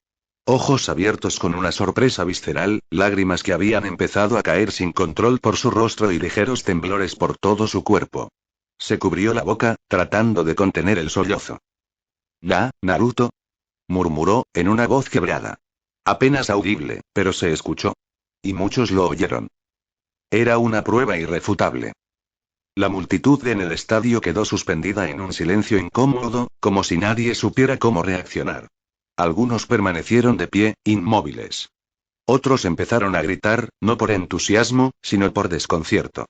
Ojos abiertos con una sorpresa visceral, lágrimas que habían empezado a caer sin control por su rostro y ligeros temblores por todo su cuerpo. Se cubrió la boca, tratando de contener el sollozo. Naruto, murmuró, en una voz quebrada. Apenas audible, pero se escuchó. Y muchos lo oyeron. Era una prueba irrefutable. La multitud en el estadio quedó suspendida en un silencio incómodo, como si nadie supiera cómo reaccionar. Algunos permanecieron de pie, inmóviles. Otros empezaron a gritar, no por entusiasmo, sino por desconcierto.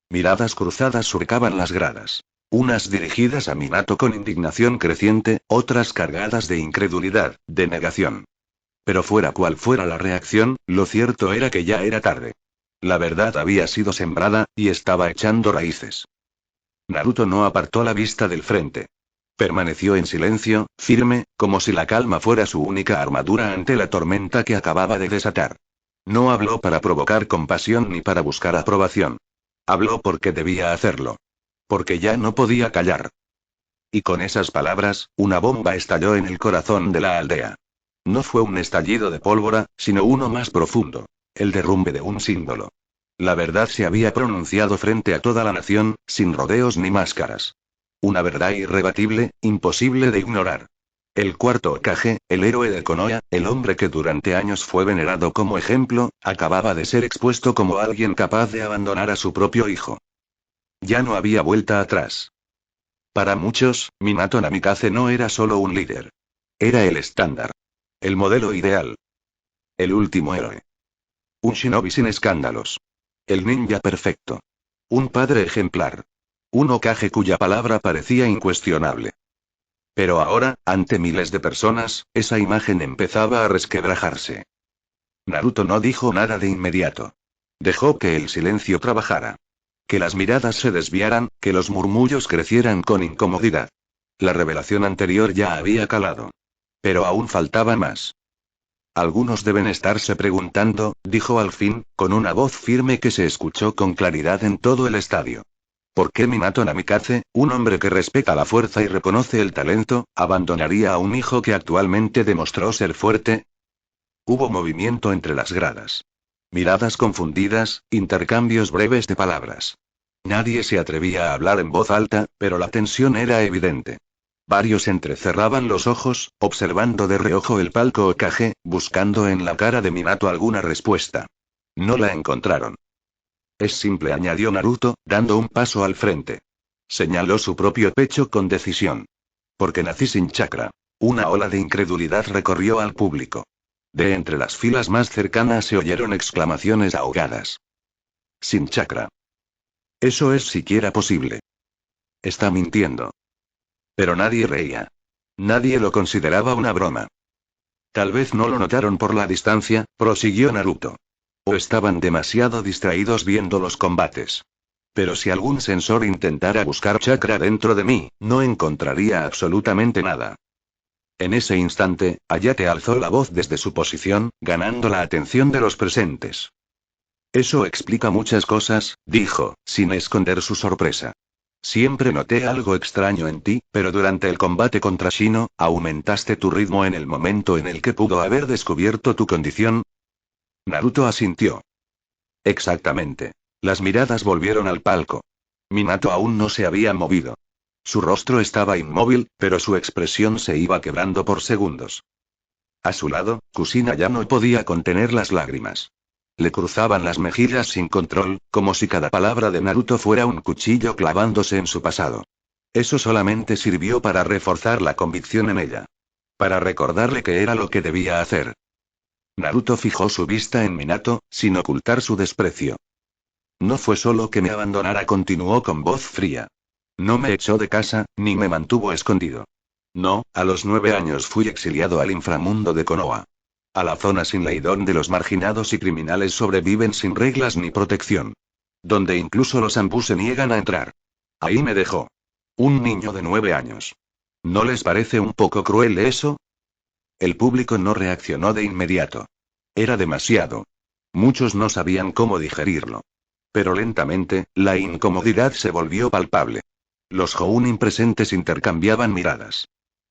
Miradas cruzadas surcaban las gradas. Unas dirigidas a Minato con indignación creciente, otras cargadas de incredulidad, de negación. Pero fuera cual fuera la reacción, lo cierto era que ya era tarde. La verdad había sido sembrada, y estaba echando raíces. Naruto no apartó la vista del frente. Permaneció en silencio, firme, como si la calma fuera su única armadura ante la tormenta que acababa de desatar. No habló para provocar compasión ni para buscar aprobación. Habló porque debía hacerlo. Porque ya no podía callar. Y con esas palabras, una bomba estalló en el corazón de la aldea. No fue un estallido de pólvora, sino uno más profundo. El derrumbe de un símbolo. La verdad se había pronunciado frente a toda la nación, sin rodeos ni máscaras. Una verdad irrebatible, imposible de ignorar. El cuarto Hokage, el héroe de Konoha, el hombre que durante años fue venerado como ejemplo, acababa de ser expuesto como alguien capaz de abandonar a su propio hijo. Ya no había vuelta atrás. Para muchos, Minato Namikaze no era solo un líder. Era el estándar. El modelo ideal. El último héroe. Un shinobi sin escándalos. El ninja perfecto. Un padre ejemplar. Un Hokage cuya palabra parecía incuestionable. Pero ahora, ante miles de personas, esa imagen empezaba a resquebrajarse. Naruto no dijo nada de inmediato. Dejó que el silencio trabajara. Que las miradas se desviaran, que los murmullos crecieran con incomodidad. La revelación anterior ya había calado. Pero aún faltaba más. Algunos deben estarse preguntando, dijo al fin, con una voz firme que se escuchó con claridad en todo el estadio. ¿Por qué Minato Namikaze, un hombre que respeta la fuerza y reconoce el talento, abandonaría a un hijo que actualmente demostró ser fuerte? Hubo movimiento entre las gradas. Miradas confundidas, intercambios breves de palabras. Nadie se atrevía a hablar en voz alta, pero la tensión era evidente. Varios entrecerraban los ojos, observando de reojo el palco Hokage, buscando en la cara de Minato alguna respuesta. No la encontraron. Es simple, añadió Naruto, dando un paso al frente. Señaló su propio pecho con decisión. Porque nací sin chakra. Una ola de incredulidad recorrió al público. De entre las filas más cercanas se oyeron exclamaciones ahogadas. Sin chakra. Eso es siquiera posible. Está mintiendo. Pero nadie reía. Nadie lo consideraba una broma. Tal vez no lo notaron por la distancia, prosiguió Naruto. O estaban demasiado distraídos viendo los combates. Pero si algún sensor intentara buscar chakra dentro de mí, no encontraría absolutamente nada. En ese instante, Hayate alzó la voz desde su posición, ganando la atención de los presentes. Eso explica muchas cosas, dijo, sin esconder su sorpresa. Siempre noté algo extraño en ti, pero durante el combate contra Shino, aumentaste tu ritmo en el momento en el que pudo haber descubierto tu condición. Naruto asintió. Exactamente. Las miradas volvieron al palco. Minato aún no se había movido. Su rostro estaba inmóvil, pero su expresión se iba quebrando por segundos. A su lado, Kushina ya no podía contener las lágrimas. Le cruzaban las mejillas sin control, como si cada palabra de Naruto fuera un cuchillo clavándose en su pasado. Eso solamente sirvió para reforzar la convicción en ella. Para recordarle que era lo que debía hacer. Naruto fijó su vista en Minato, sin ocultar su desprecio. No fue solo que me abandonara, continuó con voz fría. No me echó de casa, ni me mantuvo escondido. No, a los 9 años fui exiliado al inframundo de Konoha. A la zona sin ley donde los marginados y criminales sobreviven sin reglas ni protección. Donde incluso los Anbu se niegan a entrar. Ahí me dejó. Un niño de 9 años. ¿No les parece un poco cruel eso? El público no reaccionó de inmediato. Era demasiado. Muchos no sabían cómo digerirlo. Pero lentamente, la incomodidad se volvió palpable. Los Jounin presentes intercambiaban miradas.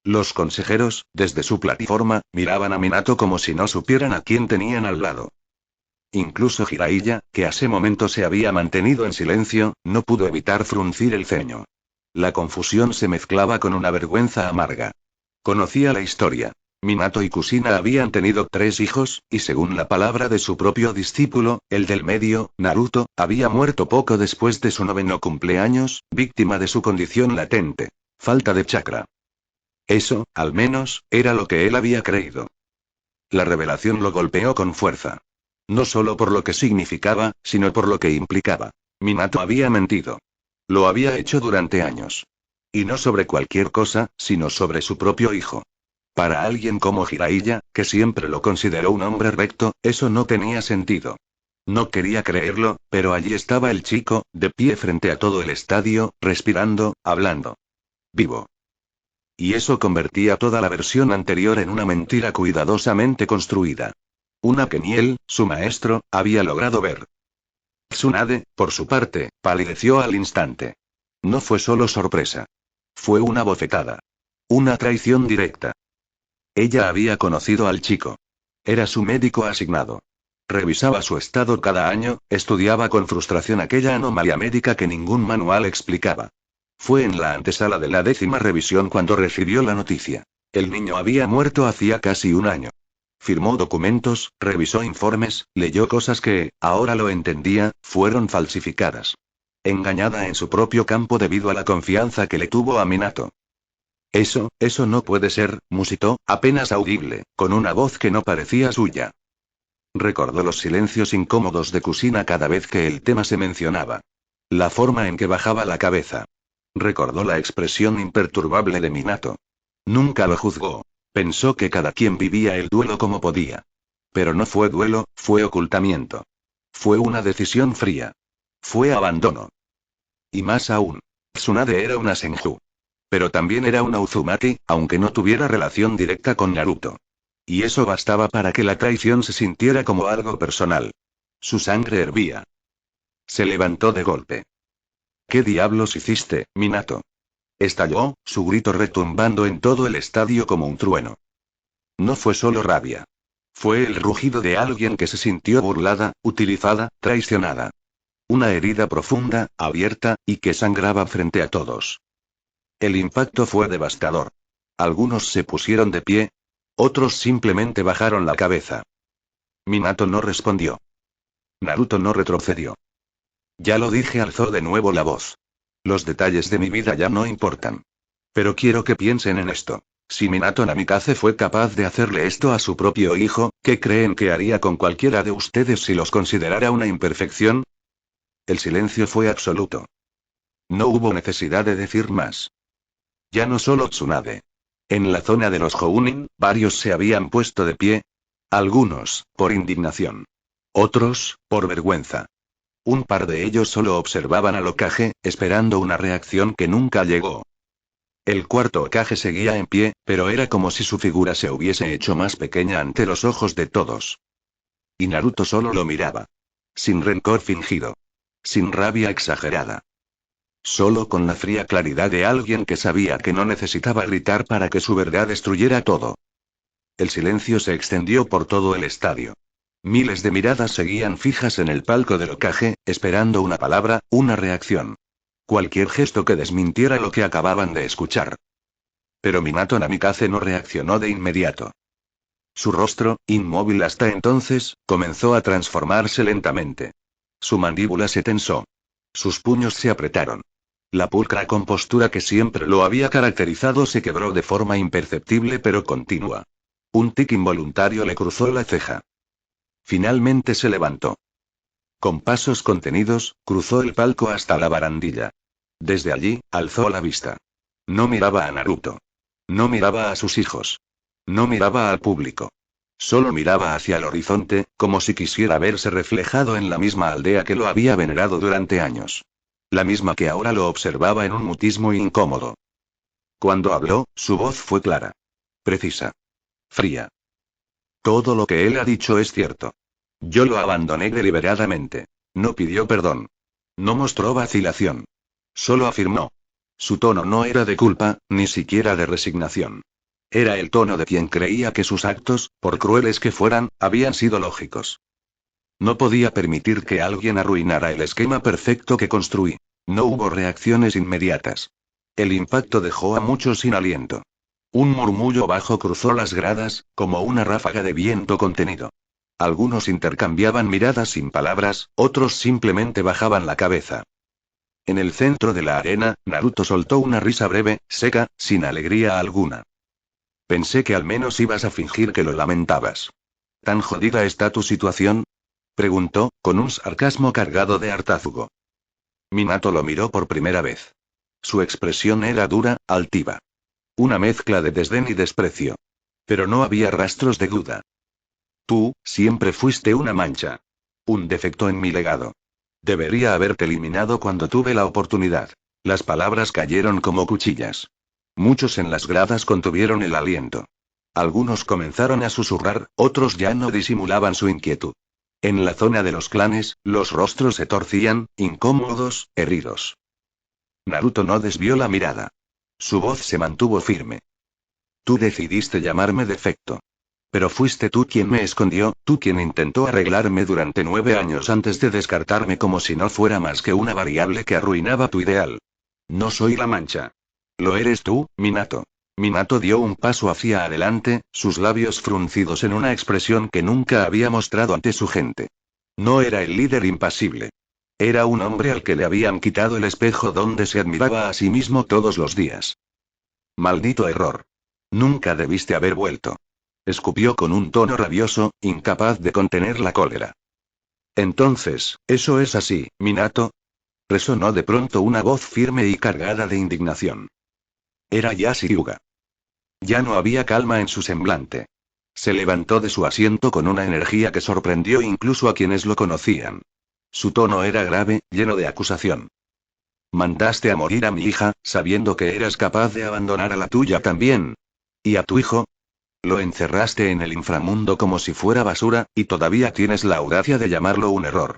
Los consejeros, desde su plataforma, miraban a Minato como si no supieran a quién tenían al lado. Incluso Jiraiya, que hace momento se había mantenido en silencio, no pudo evitar fruncir el ceño. La confusión se mezclaba con una vergüenza amarga. Conocía la historia. Minato y Kushina habían tenido 3 hijos, y según la palabra de su propio discípulo, el del medio, Naruto, había muerto poco después de su 9º cumpleaños, víctima de su condición latente. Falta de chakra. Eso, al menos, era lo que él había creído. La revelación lo golpeó con fuerza. No solo por lo que significaba, sino por lo que implicaba. Minato había mentido. Lo había hecho durante años. Y no sobre cualquier cosa, sino sobre su propio hijo. Para alguien como Jiraiya, que siempre lo consideró un hombre recto, eso no tenía sentido. No quería creerlo, pero allí estaba el chico, de pie frente a todo el estadio, respirando, hablando. Vivo. Y eso convertía toda la versión anterior en una mentira cuidadosamente construida. Una que ni él, su maestro, había logrado ver. Tsunade, por su parte, palideció al instante. No fue solo sorpresa. Fue una bofetada. Una traición directa. Ella había conocido al chico. Era su médico asignado. Revisaba su estado cada año, estudiaba con frustración aquella anomalía médica que ningún manual explicaba. Fue en la antesala de la 10ª revisión cuando recibió la noticia. El niño había muerto hacía casi un año. Firmó documentos, revisó informes, leyó cosas que, ahora lo entendía, fueron falsificadas. Engañada en su propio campo debido a la confianza que le tuvo a Minato. Eso no puede ser, musitó, apenas audible, con una voz que no parecía suya. Recordó los silencios incómodos de Kushina cada vez que el tema se mencionaba. La forma en que bajaba la cabeza. Recordó la expresión imperturbable de Minato. Nunca lo juzgó. Pensó que cada quien vivía el duelo como podía. Pero no fue duelo, fue ocultamiento. Fue una decisión fría. Fue abandono. Y más aún. Tsunade era una Senju. Pero también era una Uzumaki, aunque no tuviera relación directa con Naruto. Y eso bastaba para que la traición se sintiera como algo personal. Su sangre hervía. Se levantó de golpe. ¿Qué diablos hiciste, Minato? Estalló, su grito retumbando en todo el estadio como un trueno. No fue solo rabia. Fue el rugido de alguien que se sintió burlada, utilizada, traicionada. Una herida profunda, abierta, y que sangraba frente a todos. El impacto fue devastador. Algunos se pusieron de pie. Otros simplemente bajaron la cabeza. Minato no respondió. Naruto no retrocedió. Ya lo dije, alzó de nuevo la voz. Los detalles de mi vida ya no importan. Pero quiero que piensen en esto. Si Minato Namikaze fue capaz de hacerle esto a su propio hijo, ¿qué creen que haría con cualquiera de ustedes si los considerara una imperfección? El silencio fue absoluto. No hubo necesidad de decir más. Ya no solo Tsunade. En la zona de los Jounin, varios se habían puesto de pie. Algunos, por indignación. Otros, por vergüenza. Un par de ellos solo observaban al Hokage, esperando una reacción que nunca llegó. El cuarto Hokage seguía en pie, pero era como si su figura se hubiese hecho más pequeña ante los ojos de todos. Y Naruto solo lo miraba. Sin rencor fingido. Sin rabia exagerada. Solo con la fría claridad de alguien que sabía que no necesitaba gritar para que su verdad destruyera todo. El silencio se extendió por todo el estadio. Miles de miradas seguían fijas en el palco del Hokage, esperando una palabra, una reacción. Cualquier gesto que desmintiera lo que acababan de escuchar. Pero Minato Namikaze no reaccionó de inmediato. Su rostro, inmóvil hasta entonces, comenzó a transformarse lentamente. Su mandíbula se tensó. Sus puños se apretaron. La pulcra compostura que siempre lo había caracterizado se quebró de forma imperceptible pero continua. Un tic involuntario le cruzó la ceja. Finalmente se levantó. Con pasos contenidos, cruzó el palco hasta la barandilla. Desde allí, alzó la vista. No miraba a Naruto. No miraba a sus hijos. No miraba al público. Solo miraba hacia el horizonte, como si quisiera verse reflejado en la misma aldea que lo había venerado durante años. La misma que ahora lo observaba en un mutismo incómodo. Cuando habló, su voz fue clara. Precisa. Fría. Todo lo que él ha dicho es cierto. Yo lo abandoné deliberadamente. No pidió perdón. No mostró vacilación. Solo afirmó. Su tono no era de culpa, ni siquiera de resignación. Era el tono de quien creía que sus actos, por crueles que fueran, habían sido lógicos. No podía permitir que alguien arruinara el esquema perfecto que construí. No hubo reacciones inmediatas. El impacto dejó a muchos sin aliento. Un murmullo bajo cruzó las gradas, como una ráfaga de viento contenido. Algunos intercambiaban miradas sin palabras, otros simplemente bajaban la cabeza. En el centro de la arena, Naruto soltó una risa breve, seca, sin alegría alguna. Pensé que al menos ibas a fingir que lo lamentabas. ¿Tan jodida está tu situación? Preguntó, con un sarcasmo cargado de hartazgo. Minato lo miró por primera vez. Su expresión era dura, altiva. Una mezcla de desdén y desprecio. Pero no había rastros de duda. Tú, siempre fuiste una mancha. Un defecto en mi legado. Debería haberte eliminado cuando tuve la oportunidad. Las palabras cayeron como cuchillas. Muchos en las gradas contuvieron el aliento. Algunos comenzaron a susurrar, otros ya no disimulaban su inquietud. En la zona de los clanes, los rostros se torcían, incómodos, heridos. Naruto no desvió la mirada. Su voz se mantuvo firme. Tú decidiste llamarme defecto. Pero fuiste tú quien me escondió, tú quien intentó arreglarme durante 9 años antes de descartarme como si no fuera más que una variable que arruinaba tu ideal. No soy la mancha. Lo eres tú, Minato. Minato dio un paso hacia adelante, sus labios fruncidos en una expresión que nunca había mostrado ante su gente. No era el líder impasible. Era un hombre al que le habían quitado el espejo donde se admiraba a sí mismo todos los días. Maldito error. Nunca debiste haber vuelto. Escupió con un tono rabioso, incapaz de contener la cólera. Entonces, ¿eso es así, Minato? Resonó de pronto una voz firme y cargada de indignación. Era Yasuhiro. Ya no había calma en su semblante. Se levantó de su asiento con una energía que sorprendió incluso a quienes lo conocían. Su tono era grave, lleno de acusación. Mandaste a morir a mi hija, sabiendo que eras capaz de abandonar a la tuya también. ¿Y a tu hijo? Lo encerraste en el inframundo como si fuera basura, y todavía tienes la audacia de llamarlo un error.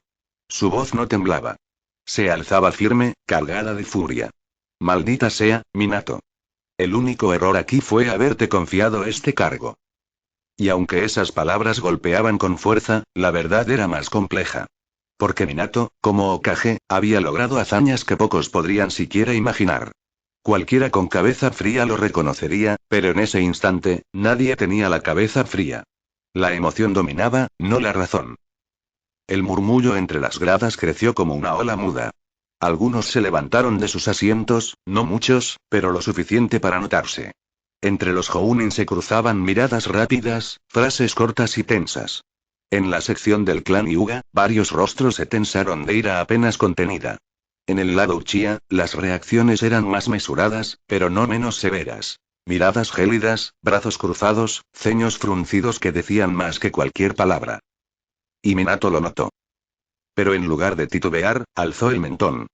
Su voz no temblaba. Se alzaba firme, cargada de furia. Maldita sea, Minato. El único error aquí fue haberte confiado este cargo. Y aunque esas palabras golpeaban con fuerza, la verdad era más compleja. Porque Minato, como Hokage, había logrado hazañas que pocos podrían siquiera imaginar. Cualquiera con cabeza fría lo reconocería, pero en ese instante, nadie tenía la cabeza fría. La emoción dominaba, no la razón. El murmullo entre las gradas creció como una ola muda. Algunos se levantaron de sus asientos, no muchos, pero lo suficiente para notarse. Entre los Jounin se cruzaban miradas rápidas, frases cortas y tensas. En la sección del clan Hyuga, varios rostros se tensaron de ira apenas contenida. En el lado Uchiha, las reacciones eran más mesuradas, pero no menos severas. Miradas gélidas, brazos cruzados, ceños fruncidos que decían más que cualquier palabra. Y Minato lo notó. Pero en lugar de titubear, alzó el mentón.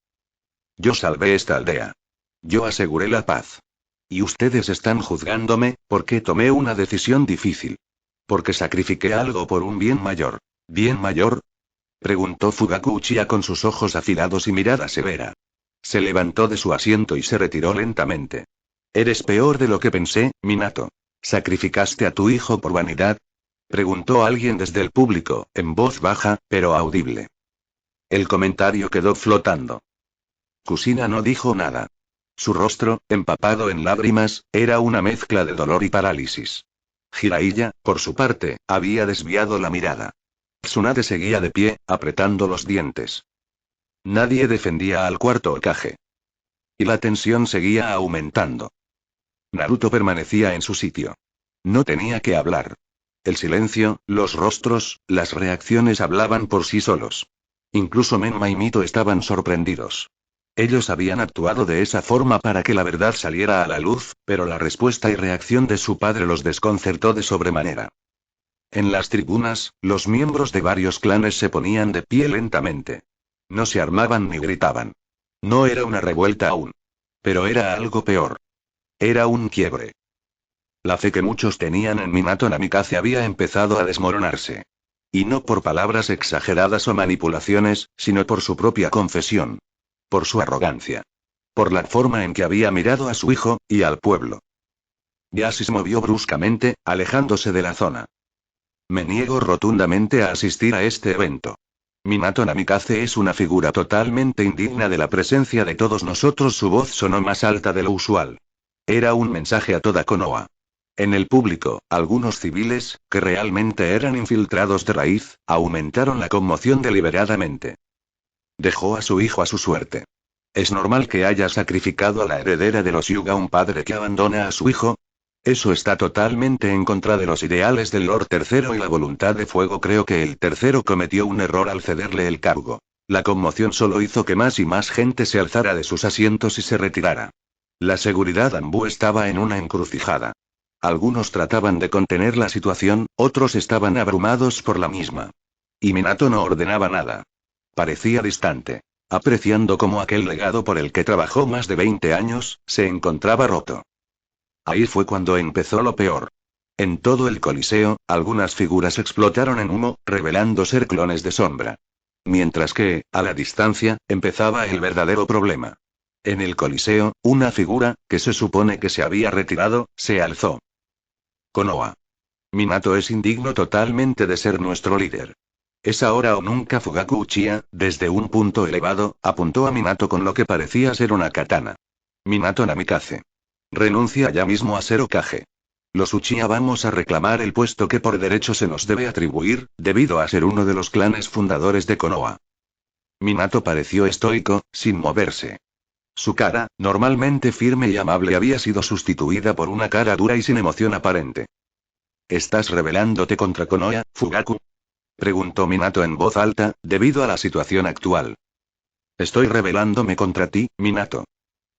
Yo salvé esta aldea. Yo aseguré la paz. Y ustedes están juzgándome, porque tomé una decisión difícil. Porque sacrifiqué algo por un bien mayor. ¿Bien mayor? Preguntó Fugaku Uchiha con sus ojos afilados y mirada severa. Se levantó de su asiento y se retiró lentamente. Eres peor de lo que pensé, Minato. ¿Sacrificaste a tu hijo por vanidad? Preguntó alguien desde el público, en voz baja, pero audible. El comentario quedó flotando. Kusina no dijo nada. Su rostro, empapado en lágrimas, era una mezcla de dolor y parálisis. Jiraiya, por su parte, había desviado la mirada. Tsunade seguía de pie, apretando los dientes. Nadie defendía al cuarto Hokage. Y la tensión seguía aumentando. Naruto permanecía en su sitio. No tenía que hablar. El silencio, los rostros, las reacciones hablaban por sí solos. Incluso Menma y Mito estaban sorprendidos. Ellos habían actuado de esa forma para que la verdad saliera a la luz, pero la respuesta y reacción de su padre los desconcertó de sobremanera. En las tribunas, los miembros de varios clanes se ponían de pie lentamente. No se armaban ni gritaban. No era una revuelta aún. Pero era algo peor. Era un quiebre. La fe que muchos tenían en Minato Namikaze había empezado a desmoronarse. Y no por palabras exageradas o manipulaciones, sino por su propia confesión. Por su arrogancia. Por la forma en que había mirado a su hijo, y al pueblo. Yashi se movió bruscamente, alejándose de la zona. Me niego rotundamente a asistir a este evento. Minato Namikaze es una figura totalmente indigna de la presencia de todos nosotros. Su voz sonó más alta de lo usual. Era un mensaje a toda Konoha. En el público, algunos civiles, que realmente eran infiltrados de raíz, aumentaron la conmoción deliberadamente. Dejó a su hijo a su suerte. ¿Es normal que haya sacrificado a la heredera de los Hyuga un padre que abandona a su hijo? Eso está totalmente en contra de los ideales del Lord Tercero y la voluntad de fuego. Creo que el tercero cometió un error al cederle el cargo. La conmoción solo hizo que más y más gente se alzara de sus asientos y se retirara. La seguridad Anbu estaba en una encrucijada. Algunos trataban de contener la situación, otros estaban abrumados por la misma. Y Minato no ordenaba nada. Parecía distante, apreciando cómo aquel legado por el que trabajó más de 20 años, se encontraba roto. Ahí fue cuando empezó lo peor. En todo el coliseo, algunas figuras explotaron en humo, revelando ser clones de sombra. Mientras que, a la distancia, empezaba el verdadero problema. En el coliseo, una figura, que se supone que se había retirado, se alzó. Konoha. Minato es indigno totalmente de ser nuestro líder. Es ahora o nunca. Fugaku Uchiha, desde un punto elevado, apuntó a Minato con lo que parecía ser una katana. Minato Namikaze. Renuncia ya mismo a ser Hokage. Los Uchiha vamos a reclamar el puesto que por derecho se nos debe atribuir, debido a ser uno de los clanes fundadores de Konoha. Minato pareció estoico, sin moverse. Su cara, normalmente firme y amable, había sido sustituida por una cara dura y sin emoción aparente. ¿Estás rebelándote contra Konoha, Fugaku? Preguntó Minato en voz alta, debido a la situación actual. Estoy rebelándome contra ti, Minato.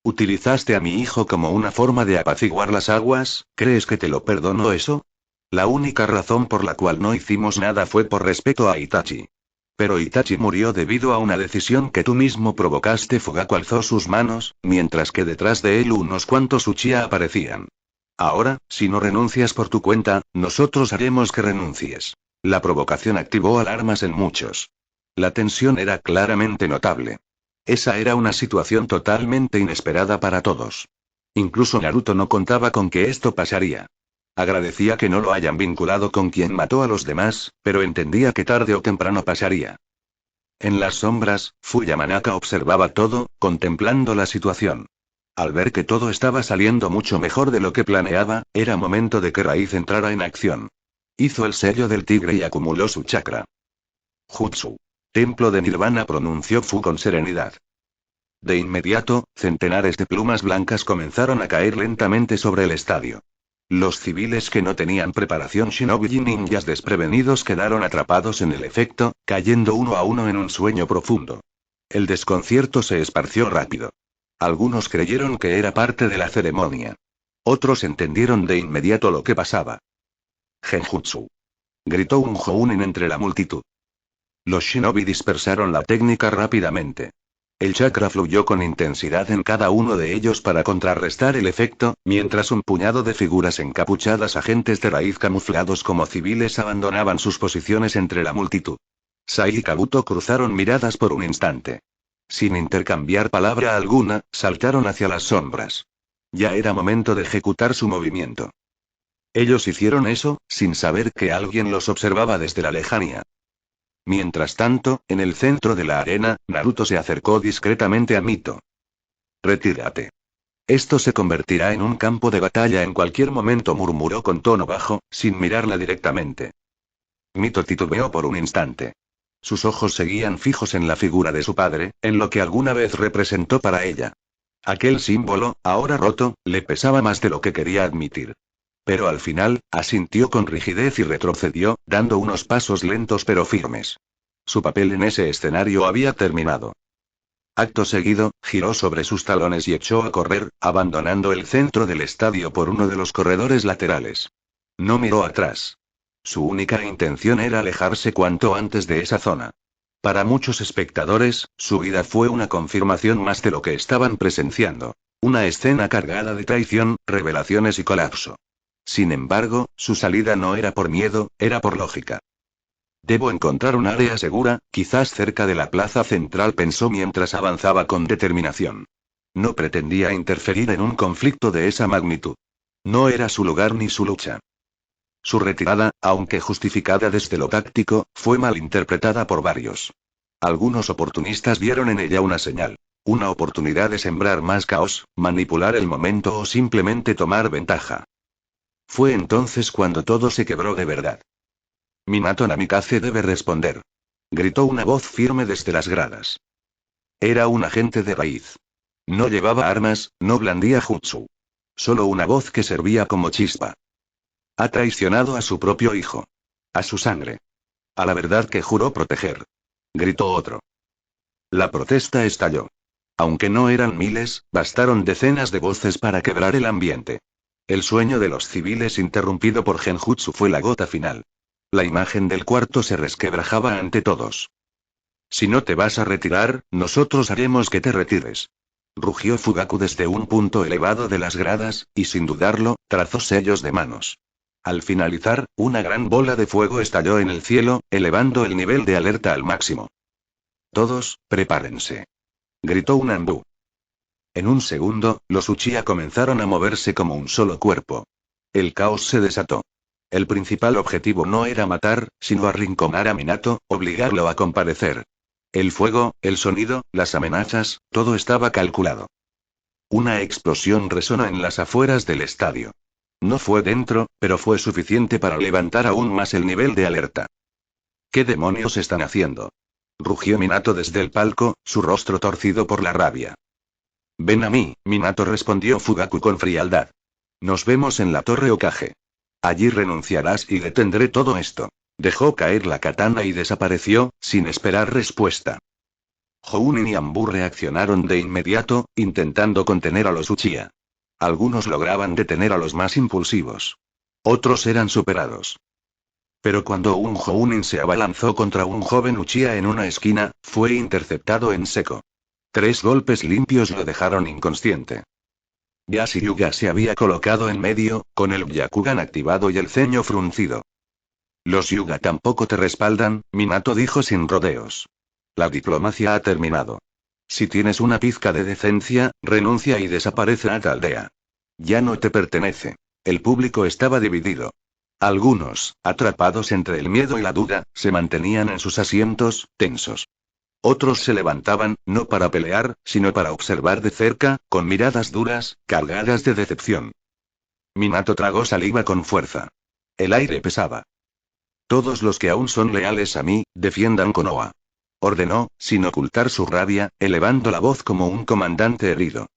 Utilizaste a mi hijo como una forma de apaciguar las aguas. ¿Crees que te lo perdono eso? La única razón por la cual no hicimos nada fue por respeto a Itachi. Pero Itachi murió debido a una decisión que tú mismo provocaste. Fugaku alzó sus manos, mientras que detrás de él unos cuantos Uchiha aparecían. Ahora, si no renuncias por tu cuenta, nosotros haremos que renuncies. La provocación activó alarmas en muchos. La tensión era claramente notable. Esa era una situación totalmente inesperada para todos. Incluso Naruto no contaba con que esto pasaría. Agradecía que no lo hayan vinculado con quien mató a los demás, pero entendía que tarde o temprano pasaría. En las sombras, Yamanaka observaba todo, contemplando la situación. Al ver que todo estaba saliendo mucho mejor de lo que planeaba, era momento de que Raíz entrara en acción. Hizo el sello del tigre y acumuló su chakra. Jutsu. Templo de Nirvana, pronunció Fu con serenidad. De inmediato, centenares de plumas blancas comenzaron a caer lentamente sobre el estadio. Los civiles que no tenían preparación shinobi y ninjas desprevenidos quedaron atrapados en el efecto, cayendo uno a uno en un sueño profundo. El desconcierto se esparció rápido. Algunos creyeron que era parte de la ceremonia. Otros entendieron de inmediato lo que pasaba. Genjutsu. Gritó un Jounin entre la multitud. Los shinobi dispersaron la técnica rápidamente. El chakra fluyó con intensidad en cada uno de ellos para contrarrestar el efecto, mientras un puñado de figuras encapuchadas, agentes de raíz camuflados como civiles, abandonaban sus posiciones entre la multitud. Sai y Kabuto cruzaron miradas por un instante. Sin intercambiar palabra alguna, saltaron hacia las sombras. Ya era momento de ejecutar su movimiento. Ellos hicieron eso, sin saber que alguien los observaba desde la lejanía. Mientras tanto, en el centro de la arena, Naruto se acercó discretamente a Mito. Retírate. Esto se convertirá en un campo de batalla en cualquier momento, murmuró con tono bajo, sin mirarla directamente. Mito titubeó por un instante. Sus ojos seguían fijos en la figura de su padre, en lo que alguna vez representó para ella. Aquel símbolo, ahora roto, le pesaba más de lo que quería admitir. Pero al final, asintió con rigidez y retrocedió, dando unos pasos lentos pero firmes. Su papel en ese escenario había terminado. Acto seguido, giró sobre sus talones y echó a correr, abandonando el centro del estadio por uno de los corredores laterales. No miró atrás. Su única intención era alejarse cuanto antes de esa zona. Para muchos espectadores, su vida fue una confirmación más de lo que estaban presenciando. Una escena cargada de traición, revelaciones y colapso. Sin embargo, su salida no era por miedo, era por lógica. Debo encontrar un área segura, quizás cerca de la plaza central, pensó mientras avanzaba con determinación. No pretendía interferir en un conflicto de esa magnitud. No era su lugar ni su lucha. Su retirada, aunque justificada desde lo táctico, fue malinterpretada por varios. Algunos oportunistas vieron en ella una señal. Una oportunidad de sembrar más caos, manipular el momento o simplemente tomar ventaja. Fue entonces cuando todo se quebró de verdad. Minato Namikaze debe responder. Gritó una voz firme desde las gradas. Era un agente de raíz. No llevaba armas, no blandía jutsu. Solo una voz que servía como chispa. Ha traicionado a su propio hijo. A su sangre. A la verdad que juró proteger. Gritó otro. La protesta estalló. Aunque no eran miles, bastaron decenas de voces para quebrar el ambiente. El sueño de los civiles interrumpido por Genjutsu fue la gota final. La imagen del cuarto se resquebrajaba ante todos. Si no te vas a retirar, nosotros haremos que te retires. Rugió Fugaku desde un punto elevado de las gradas, y sin dudarlo, trazó sellos de manos. Al finalizar, una gran bola de fuego estalló en el cielo, elevando el nivel de alerta al máximo. Todos, prepárense. Gritó un Anbu. En un segundo, los Uchiha comenzaron a moverse como un solo cuerpo. El caos se desató. El principal objetivo no era matar, sino arrinconar a Minato, obligarlo a comparecer. El fuego, el sonido, las amenazas, todo estaba calculado. Una explosión resonó en las afueras del estadio. No fue dentro, pero fue suficiente para levantar aún más el nivel de alerta. ¿Qué demonios están haciendo? Rugió Minato desde el palco, su rostro torcido por la rabia. Ven a mí, Minato, respondió Fugaku con frialdad. Nos vemos en la Torre Hokage. Allí renunciarás y detendré todo esto. Dejó caer la katana y desapareció, sin esperar respuesta. Jounin y Anbu reaccionaron de inmediato, intentando contener a los Uchiha. Algunos lograban detener a los más impulsivos. Otros eran superados. Pero cuando un Jounin se abalanzó contra un joven Uchiha en una esquina, fue interceptado en seco. 3 golpes limpios lo dejaron inconsciente. Yashiyuga se había colocado en medio, con el Byakugan activado y el ceño fruncido. Los Hyuga tampoco te respaldan, Minato dijo sin rodeos. La diplomacia ha terminado. Si tienes una pizca de decencia, renuncia y desaparece a esta aldea. Ya no te pertenece. El público estaba dividido. Algunos, atrapados entre el miedo y la duda, se mantenían en sus asientos, tensos. Otros se levantaban, no para pelear, sino para observar de cerca, con miradas duras, cargadas de decepción. Minato tragó saliva con fuerza. El aire pesaba. Todos los que aún son leales a mí, defiendan Konoha. Ordenó, sin ocultar su rabia, elevando la voz como un comandante herido.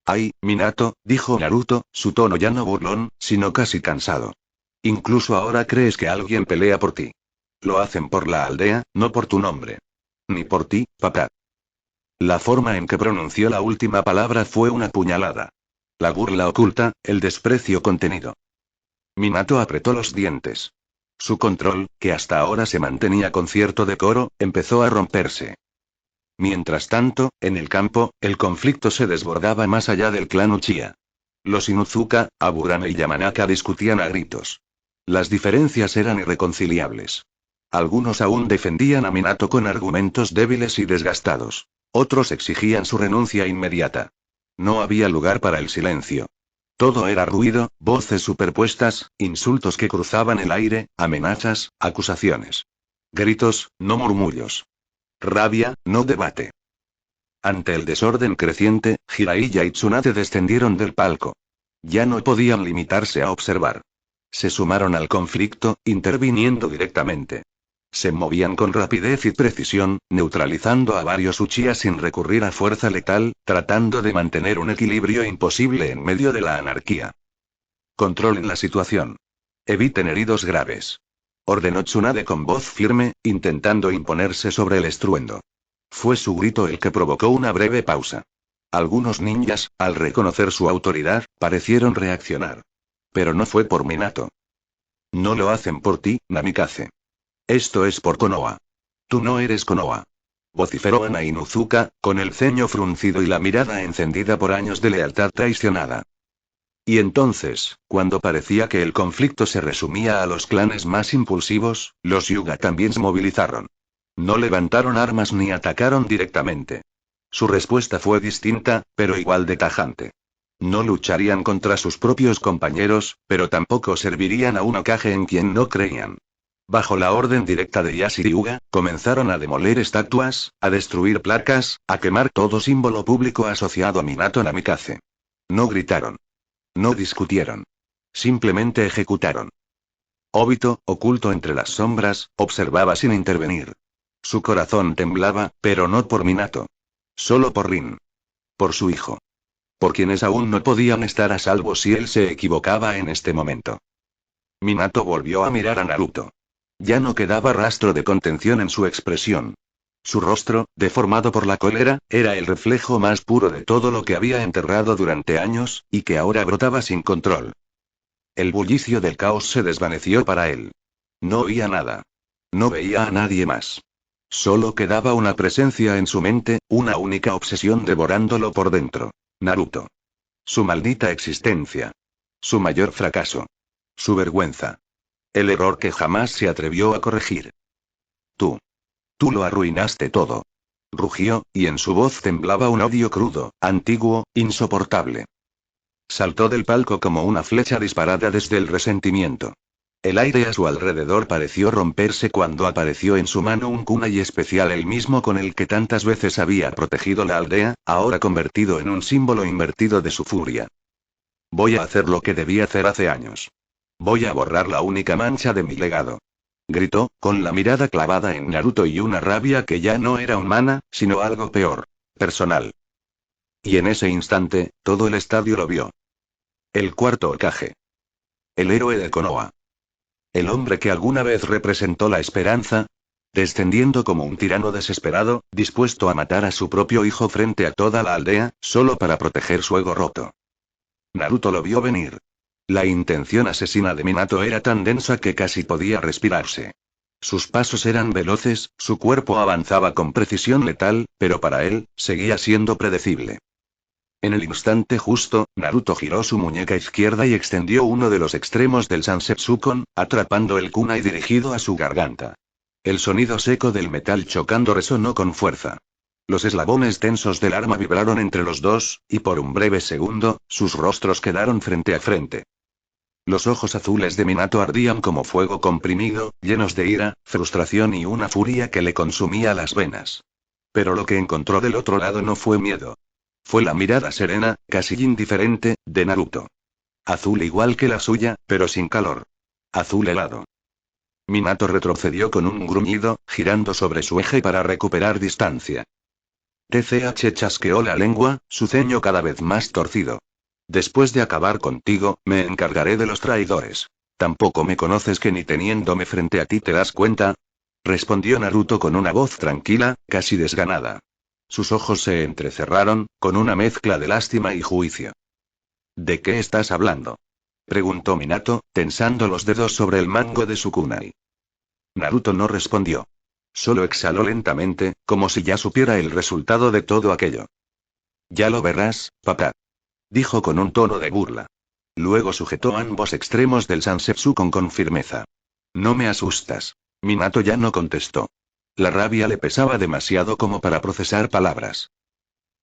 Ay, Minato, dijo Naruto, su tono ya no burlón, sino casi cansado. Incluso ahora crees que alguien pelea por ti. Lo hacen por la aldea, no por tu nombre. Ni por ti, papá. La forma en que pronunció la última palabra fue una puñalada. La burla oculta, el desprecio contenido. Minato apretó los dientes. Su control, que hasta ahora se mantenía con cierto decoro, empezó a romperse. Mientras tanto, en el campo, el conflicto se desbordaba más allá del clan Uchiha. Los Inuzuka, Aburame y Yamanaka discutían a gritos. Las diferencias eran irreconciliables. Algunos aún defendían a Minato con argumentos débiles y desgastados. Otros exigían su renuncia inmediata. No había lugar para el silencio. Todo era ruido, voces superpuestas, insultos que cruzaban el aire, amenazas, acusaciones. Gritos, no murmullos. Rabia, no debate. Ante el desorden creciente, Jiraiya y Tsunade descendieron del palco. Ya no podían limitarse a observar. Se sumaron al conflicto, interviniendo directamente. Se movían con rapidez y precisión, neutralizando a varios Uchiha sin recurrir a fuerza letal, tratando de mantener un equilibrio imposible en medio de la anarquía. Controlen la situación. Eviten heridos graves. Ordenó Tsunade con voz firme, intentando imponerse sobre el estruendo. Fue su grito el que provocó una breve pausa. Algunos ninjas, al reconocer su autoridad, parecieron reaccionar. Pero no fue por Minato. No lo hacen por ti, Namikaze. Esto es por Konoha. Tú no eres Konoha. Vociferó Ana Inuzuka, con el ceño fruncido y la mirada encendida por años de lealtad traicionada. Y entonces, cuando parecía que el conflicto se resumía a los clanes más impulsivos, los Hyuga también se movilizaron. No levantaron armas ni atacaron directamente. Su respuesta fue distinta, pero igual de tajante. No lucharían contra sus propios compañeros, pero tampoco servirían a un Hokage en quien no creían. Bajo la orden directa de Yashiryu, comenzaron a demoler estatuas, a destruir placas, a quemar todo símbolo público asociado a Minato Namikaze. No gritaron. No discutieron. Simplemente ejecutaron. Obito, oculto entre las sombras, observaba sin intervenir. Su corazón temblaba, pero no por Minato. Solo por Rin. Por su hijo. Por quienes aún no podían estar a salvo si él se equivocaba en este momento. Minato volvió a mirar a Naruto. Ya no quedaba rastro de contención en su expresión. Su rostro, deformado por la cólera, era el reflejo más puro de todo lo que había enterrado durante años, y que ahora brotaba sin control. El bullicio del caos se desvaneció para él. No oía nada. No veía a nadie más. Solo quedaba una presencia en su mente, una única obsesión devorándolo por dentro. Naruto. Su maldita existencia. Su mayor fracaso. Su vergüenza. El error que jamás se atrevió a corregir. Tú. Tú lo arruinaste todo. Rugió, y en su voz temblaba un odio crudo, antiguo, insoportable. Saltó del palco como una flecha disparada desde el resentimiento. El aire a su alrededor pareció romperse cuando apareció en su mano un kunai especial, el mismo con el que tantas veces había protegido la aldea, ahora convertido en un símbolo invertido de su furia. Voy a hacer lo que debí hacer hace años. Voy a borrar la única mancha de mi legado. Gritó, con la mirada clavada en Naruto y una rabia que ya no era humana, sino algo peor, personal. Y en ese instante, todo el estadio lo vio. El cuarto Hokage. El héroe de Konoha. El hombre que alguna vez representó la esperanza, descendiendo como un tirano desesperado, dispuesto a matar a su propio hijo frente a toda la aldea, solo para proteger su ego roto. Naruto lo vio venir. La intención asesina de Minato era tan densa que casi podía respirarse. Sus pasos eran veloces, su cuerpo avanzaba con precisión letal, pero para él, seguía siendo predecible. En el instante justo, Naruto giró su muñeca izquierda y extendió uno de los extremos del Sansepsukon, atrapando el kunai dirigido a su garganta. El sonido seco del metal chocando resonó con fuerza. Los eslabones tensos del arma vibraron entre los dos, y por un breve segundo, sus rostros quedaron frente a frente. Los ojos azules de Minato ardían como fuego comprimido, llenos de ira, frustración y una furia que le consumía las venas. Pero lo que encontró del otro lado no fue miedo. Fue la mirada serena, casi indiferente, de Naruto. Azul igual que la suya, pero sin calor. Azul helado. Minato retrocedió con un gruñido, girando sobre su eje para recuperar distancia. TCH chasqueó la lengua, su ceño cada vez más torcido. Después de acabar contigo, me encargaré de los traidores. ¿Tampoco me conoces que ni teniéndome frente a ti te das cuenta? Respondió Naruto con una voz tranquila, casi desganada. Sus ojos se entrecerraron, con una mezcla de lástima y juicio. ¿De qué estás hablando? Preguntó Minato, tensando los dedos sobre el mango de su kunai. Naruto no respondió. Solo exhaló lentamente, como si ya supiera el resultado de todo aquello. Ya lo verás, papá. Dijo con un tono de burla. Luego sujetó ambos extremos del Sansepsukon con firmeza. No me asustas. Minato ya no contestó. La rabia le pesaba demasiado como para procesar palabras.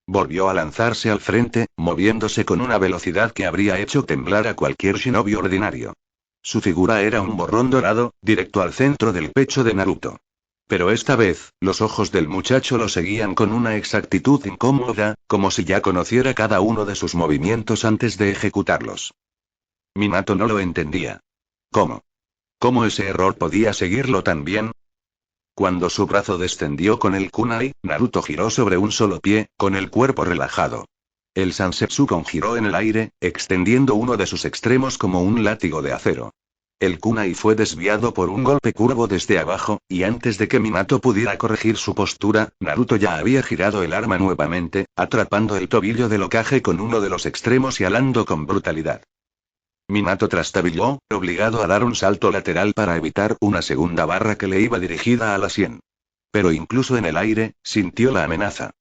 Volvió a lanzarse al frente, moviéndose con una velocidad que habría hecho temblar a cualquier shinobi ordinario. Su figura era un borrón dorado, directo al centro del pecho de Naruto. Pero esta vez, los ojos del muchacho lo seguían con una exactitud incómoda, como si ya conociera cada uno de sus movimientos antes de ejecutarlos. Minato no lo entendía. ¿Cómo? ¿Cómo ese error podía seguirlo tan bien? Cuando su brazo descendió con el kunai, Naruto giró sobre un solo pie, con el cuerpo relajado. El Sansepsukon giró en el aire, extendiendo uno de sus extremos como un látigo de acero. El kunai fue desviado por un golpe curvo desde abajo, y antes de que Minato pudiera corregir su postura, Naruto ya había girado el arma nuevamente, atrapando el tobillo del Hokage con uno de los extremos y alando con brutalidad. Minato trastabilló, obligado a dar un salto lateral para evitar una segunda barra que le iba dirigida a la sien. Pero incluso en el aire, sintió la amenaza.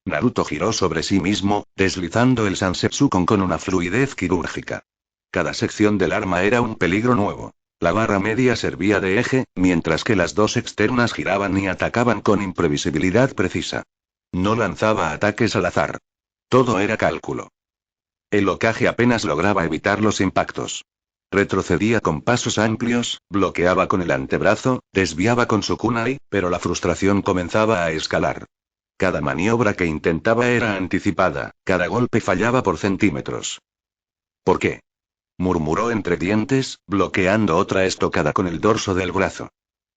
Naruto giró sobre sí mismo, deslizando el Sansepsukon con una fluidez quirúrgica. Cada sección del arma era un peligro nuevo. La barra media servía de eje, mientras que las dos externas giraban y atacaban con imprevisibilidad precisa. No lanzaba ataques al azar. Todo era cálculo. El Hokage apenas lograba evitar los impactos. Retrocedía con pasos amplios, bloqueaba con el antebrazo, desviaba con su kunai, pero la frustración comenzaba a escalar. Cada maniobra que intentaba era anticipada, cada golpe fallaba por centímetros. ¿Por qué? Murmuró entre dientes, bloqueando otra estocada con el dorso del brazo.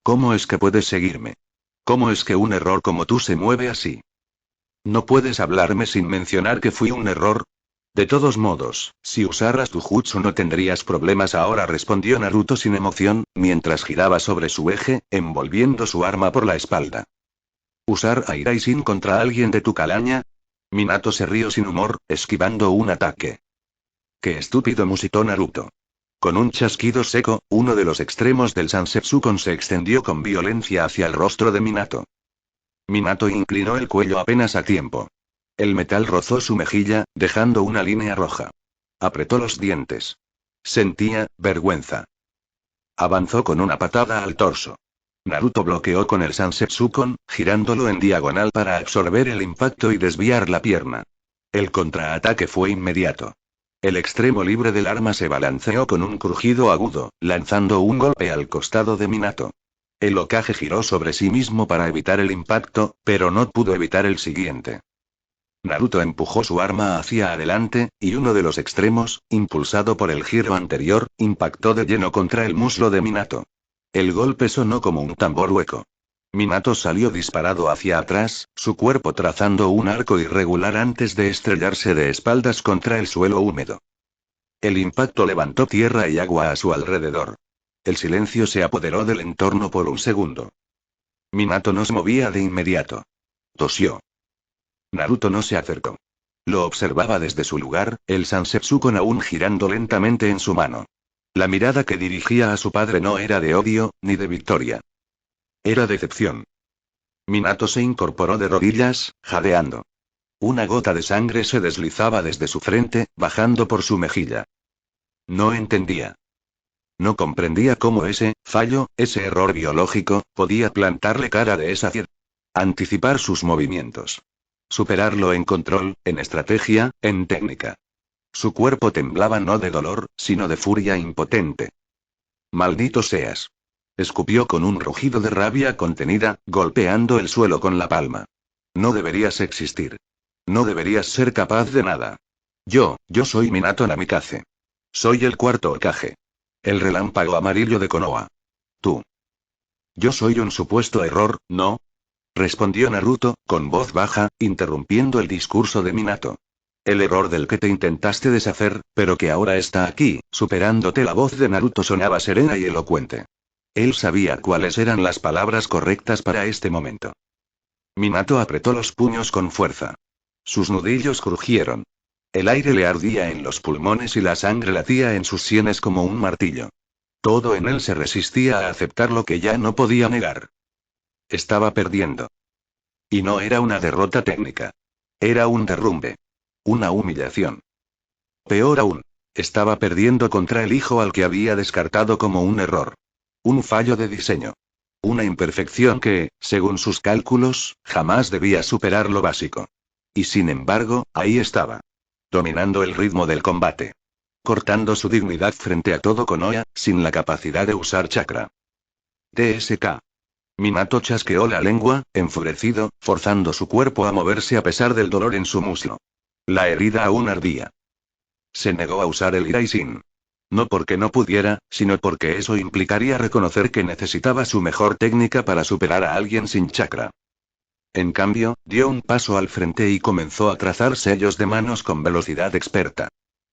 ¿Cómo es que puedes seguirme? ¿Cómo es que un error como tú se mueve así? ¿No puedes hablarme sin mencionar que fui un error? De todos modos, si usaras tu jutsu no tendrías problemas ahora, respondió Naruto sin emoción, mientras giraba sobre su eje, envolviendo su arma por la espalda. ¿Usar a Iraisin contra alguien de tu calaña? Minato se rió sin humor, esquivando un ataque. ¡Qué estúpido!, musitó Naruto. Con un chasquido seco, uno de los extremos del Sansepsukon se extendió con violencia hacia el rostro de Minato. Minato inclinó el cuello apenas a tiempo. El metal rozó su mejilla, dejando una línea roja. Apretó los dientes. Sentía vergüenza. Avanzó con una patada al torso. Naruto bloqueó con el Sansepsukon, girándolo en diagonal para absorber el impacto y desviar la pierna. El contraataque fue inmediato. El extremo libre del arma se balanceó con un crujido agudo, lanzando un golpe al costado de Minato. El Hokage giró sobre sí mismo para evitar el impacto, pero no pudo evitar el siguiente. Naruto empujó su arma hacia adelante, y uno de los extremos, impulsado por el giro anterior, impactó de lleno contra el muslo de Minato. El golpe sonó como un tambor hueco. Minato salió disparado hacia atrás, su cuerpo trazando un arco irregular antes de estrellarse de espaldas contra el suelo húmedo. El impacto levantó tierra y agua a su alrededor. El silencio se apoderó del entorno por un segundo. Minato no se movía de inmediato. Tosió. Naruto no se acercó. Lo observaba desde su lugar, el Sansepsukon aún girando lentamente en su mano. La mirada que dirigía a su padre no era de odio, ni de victoria. Era decepción. Minato se incorporó de rodillas, jadeando. Una gota de sangre se deslizaba desde su frente, bajando por su mejilla. No entendía. No comprendía cómo ese fallo, ese error biológico, podía plantarle cara de esa fiera. Anticipar sus movimientos. Superarlo en control, en estrategia, en técnica. Su cuerpo temblaba no de dolor, sino de furia impotente. Maldito seas. Escupió con un rugido de rabia contenida, golpeando el suelo con la palma. No deberías existir. No deberías ser capaz de nada. Yo soy Minato Namikaze. Soy el cuarto Hokage. El relámpago amarillo de Konoha. Tú. Yo soy un supuesto error, ¿no? Respondió Naruto, con voz baja, interrumpiendo el discurso de Minato. El error del que te intentaste deshacer, pero que ahora está aquí, superándote. La voz de Naruto sonaba serena y elocuente. Él sabía cuáles eran las palabras correctas para este momento. Minato apretó los puños con fuerza. Sus nudillos crujieron. El aire le ardía en los pulmones y la sangre latía en sus sienes como un martillo. Todo en él se resistía a aceptar lo que ya no podía negar. Estaba perdiendo. Y no era una derrota técnica. Era un derrumbe. Una humillación. Peor aún, estaba perdiendo contra el hijo al que había descartado como un error. Un fallo de diseño. Una imperfección que, según sus cálculos, jamás debía superar lo básico. Y sin embargo, ahí estaba. Dominando el ritmo del combate. Cortando su dignidad frente a todo Konoha, sin la capacidad de usar chakra. TSK. Minato chasqueó la lengua, enfurecido, forzando su cuerpo a moverse a pesar del dolor en su muslo. La herida aún ardía. Se negó a usar el Iraishin. No porque no pudiera, sino porque eso implicaría reconocer que necesitaba su mejor técnica para superar a alguien sin chakra. En cambio, dio un paso al frente y comenzó a trazar sellos de manos con velocidad experta.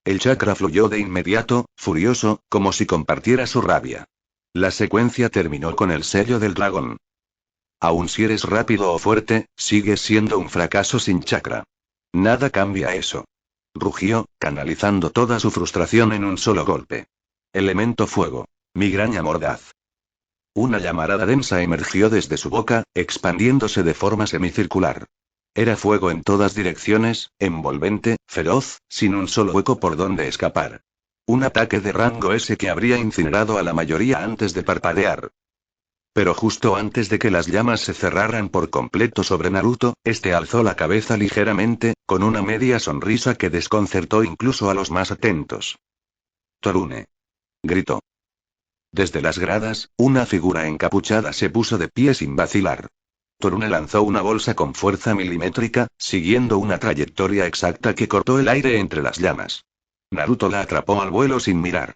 El chakra fluyó de inmediato, furioso, como si compartiera su rabia. La secuencia terminó con el sello del dragón. Aun si eres rápido o fuerte, sigues siendo un fracaso sin chakra. Nada cambia eso. Rugió, canalizando toda su frustración en un solo golpe. Elemento fuego. Migraña mordaz. Una llamarada densa emergió desde su boca, expandiéndose de forma semicircular. Era fuego en todas direcciones, envolvente, feroz, sin un solo hueco por donde escapar. Un ataque de rango S que habría incinerado a la mayoría antes de parpadear. Pero justo antes de que las llamas se cerraran por completo sobre Naruto, este alzó la cabeza ligeramente, con una media sonrisa que desconcertó incluso a los más atentos. Torune. Gritó. Desde las gradas, una figura encapuchada se puso de pie sin vacilar. Torune lanzó una bolsa con fuerza milimétrica, siguiendo una trayectoria exacta que cortó el aire entre las llamas. Naruto la atrapó al vuelo sin mirar.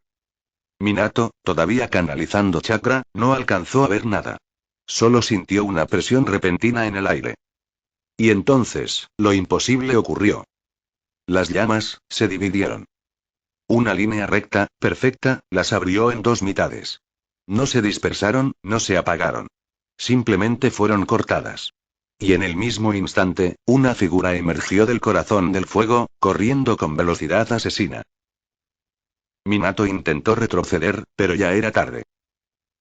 Minato, todavía canalizando chakra, no alcanzó a ver nada. Solo sintió una presión repentina en el aire. Y entonces, lo imposible ocurrió. Las llamas se dividieron. Una línea recta, perfecta, las abrió en dos mitades. No se dispersaron, no se apagaron. Simplemente fueron cortadas. Y en el mismo instante, una figura emergió del corazón del fuego, corriendo con velocidad asesina. Minato intentó retroceder, pero ya era tarde.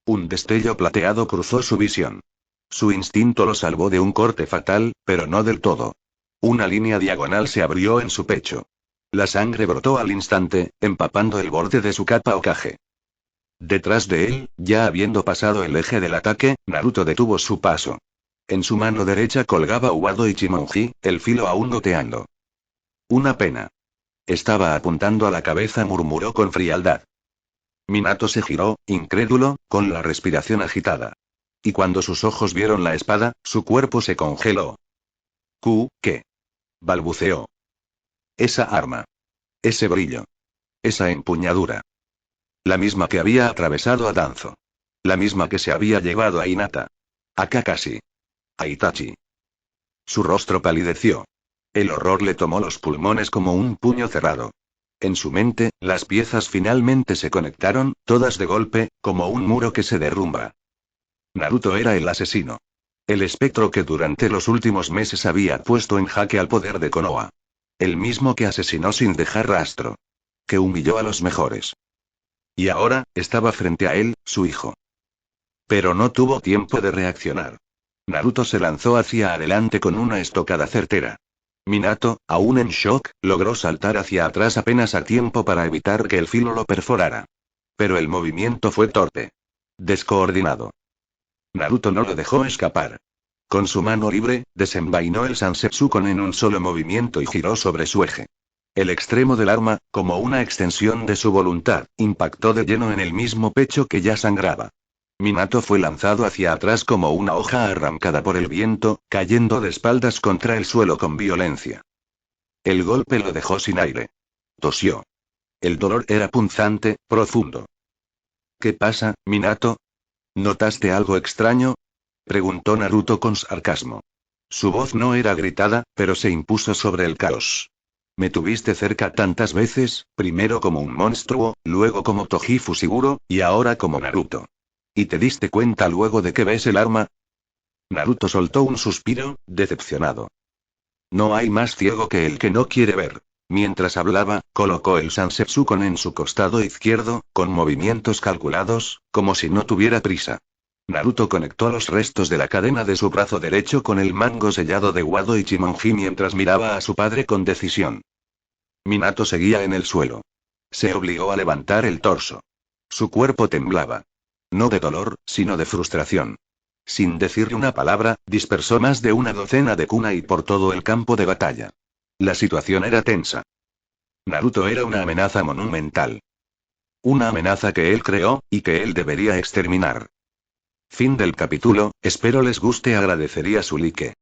Un destello plateado cruzó su visión. Su instinto lo salvó de un corte fatal, pero no del todo. Una línea diagonal se abrió en su pecho. La sangre brotó al instante, empapando el borde de su capa Hokage. Detrás de él, ya habiendo pasado el eje del ataque, Naruto detuvo su paso. En su mano derecha colgaba Wado Ichimonji, el filo aún goteando. Una pena. Estaba apuntando a la cabeza, murmuró con frialdad. Minato se giró, incrédulo, con la respiración agitada. Y cuando sus ojos vieron la espada, su cuerpo se congeló. ¿Qué? Balbuceó. Esa arma. Ese brillo. Esa empuñadura. La misma que había atravesado a Danzo. La misma que se había llevado a Hinata. A Kakashi. A Itachi. Su rostro palideció. El horror le tomó los pulmones como un puño cerrado. En su mente, las piezas finalmente se conectaron, todas de golpe, como un muro que se derrumba. Naruto era el asesino. El espectro que durante los últimos meses había puesto en jaque al poder de Konoha. El mismo que asesinó sin dejar rastro. Que humilló a los mejores. Y ahora, estaba frente a él, su hijo. Pero no tuvo tiempo de reaccionar. Naruto se lanzó hacia adelante con una estocada certera. Minato, aún en shock, logró saltar hacia atrás apenas a tiempo para evitar que el filo lo perforara. Pero el movimiento fue torpe. Descoordinado. Naruto no lo dejó escapar. Con su mano libre, desenvainó el Sansepsukon en un solo movimiento y giró sobre su eje. El extremo del arma, como una extensión de su voluntad, impactó de lleno en el mismo pecho que ya sangraba. Minato fue lanzado hacia atrás como una hoja arrancada por el viento, cayendo de espaldas contra el suelo con violencia. El golpe lo dejó sin aire. Tosió. El dolor era punzante, profundo. ¿Qué pasa, Minato? ¿Notaste algo extraño? Preguntó Naruto con sarcasmo. Su voz no era gritada, pero se impuso sobre el caos. Me tuviste cerca tantas veces, primero como un monstruo, luego como Toji Fushiguro, y ahora como Naruto. ¿Y te diste cuenta luego de que ves el arma? Naruto soltó un suspiro, decepcionado. No hay más ciego que el que no quiere ver. Mientras hablaba, colocó el Sansepsukon en su costado izquierdo, con movimientos calculados, como si no tuviera prisa. Naruto conectó los restos de la cadena de su brazo derecho con el mango sellado de Wado Ichimonji mientras miraba a su padre con decisión. Minato seguía en el suelo. Se obligó a levantar el torso. Su cuerpo temblaba. No de dolor, sino de frustración. Sin decir una palabra, dispersó más de una docena de kunai por todo el campo de batalla. La situación era tensa. Naruto era una amenaza monumental. Una amenaza que él creó, y que él debería exterminar. Fin del capítulo, espero les guste, agradecería su like.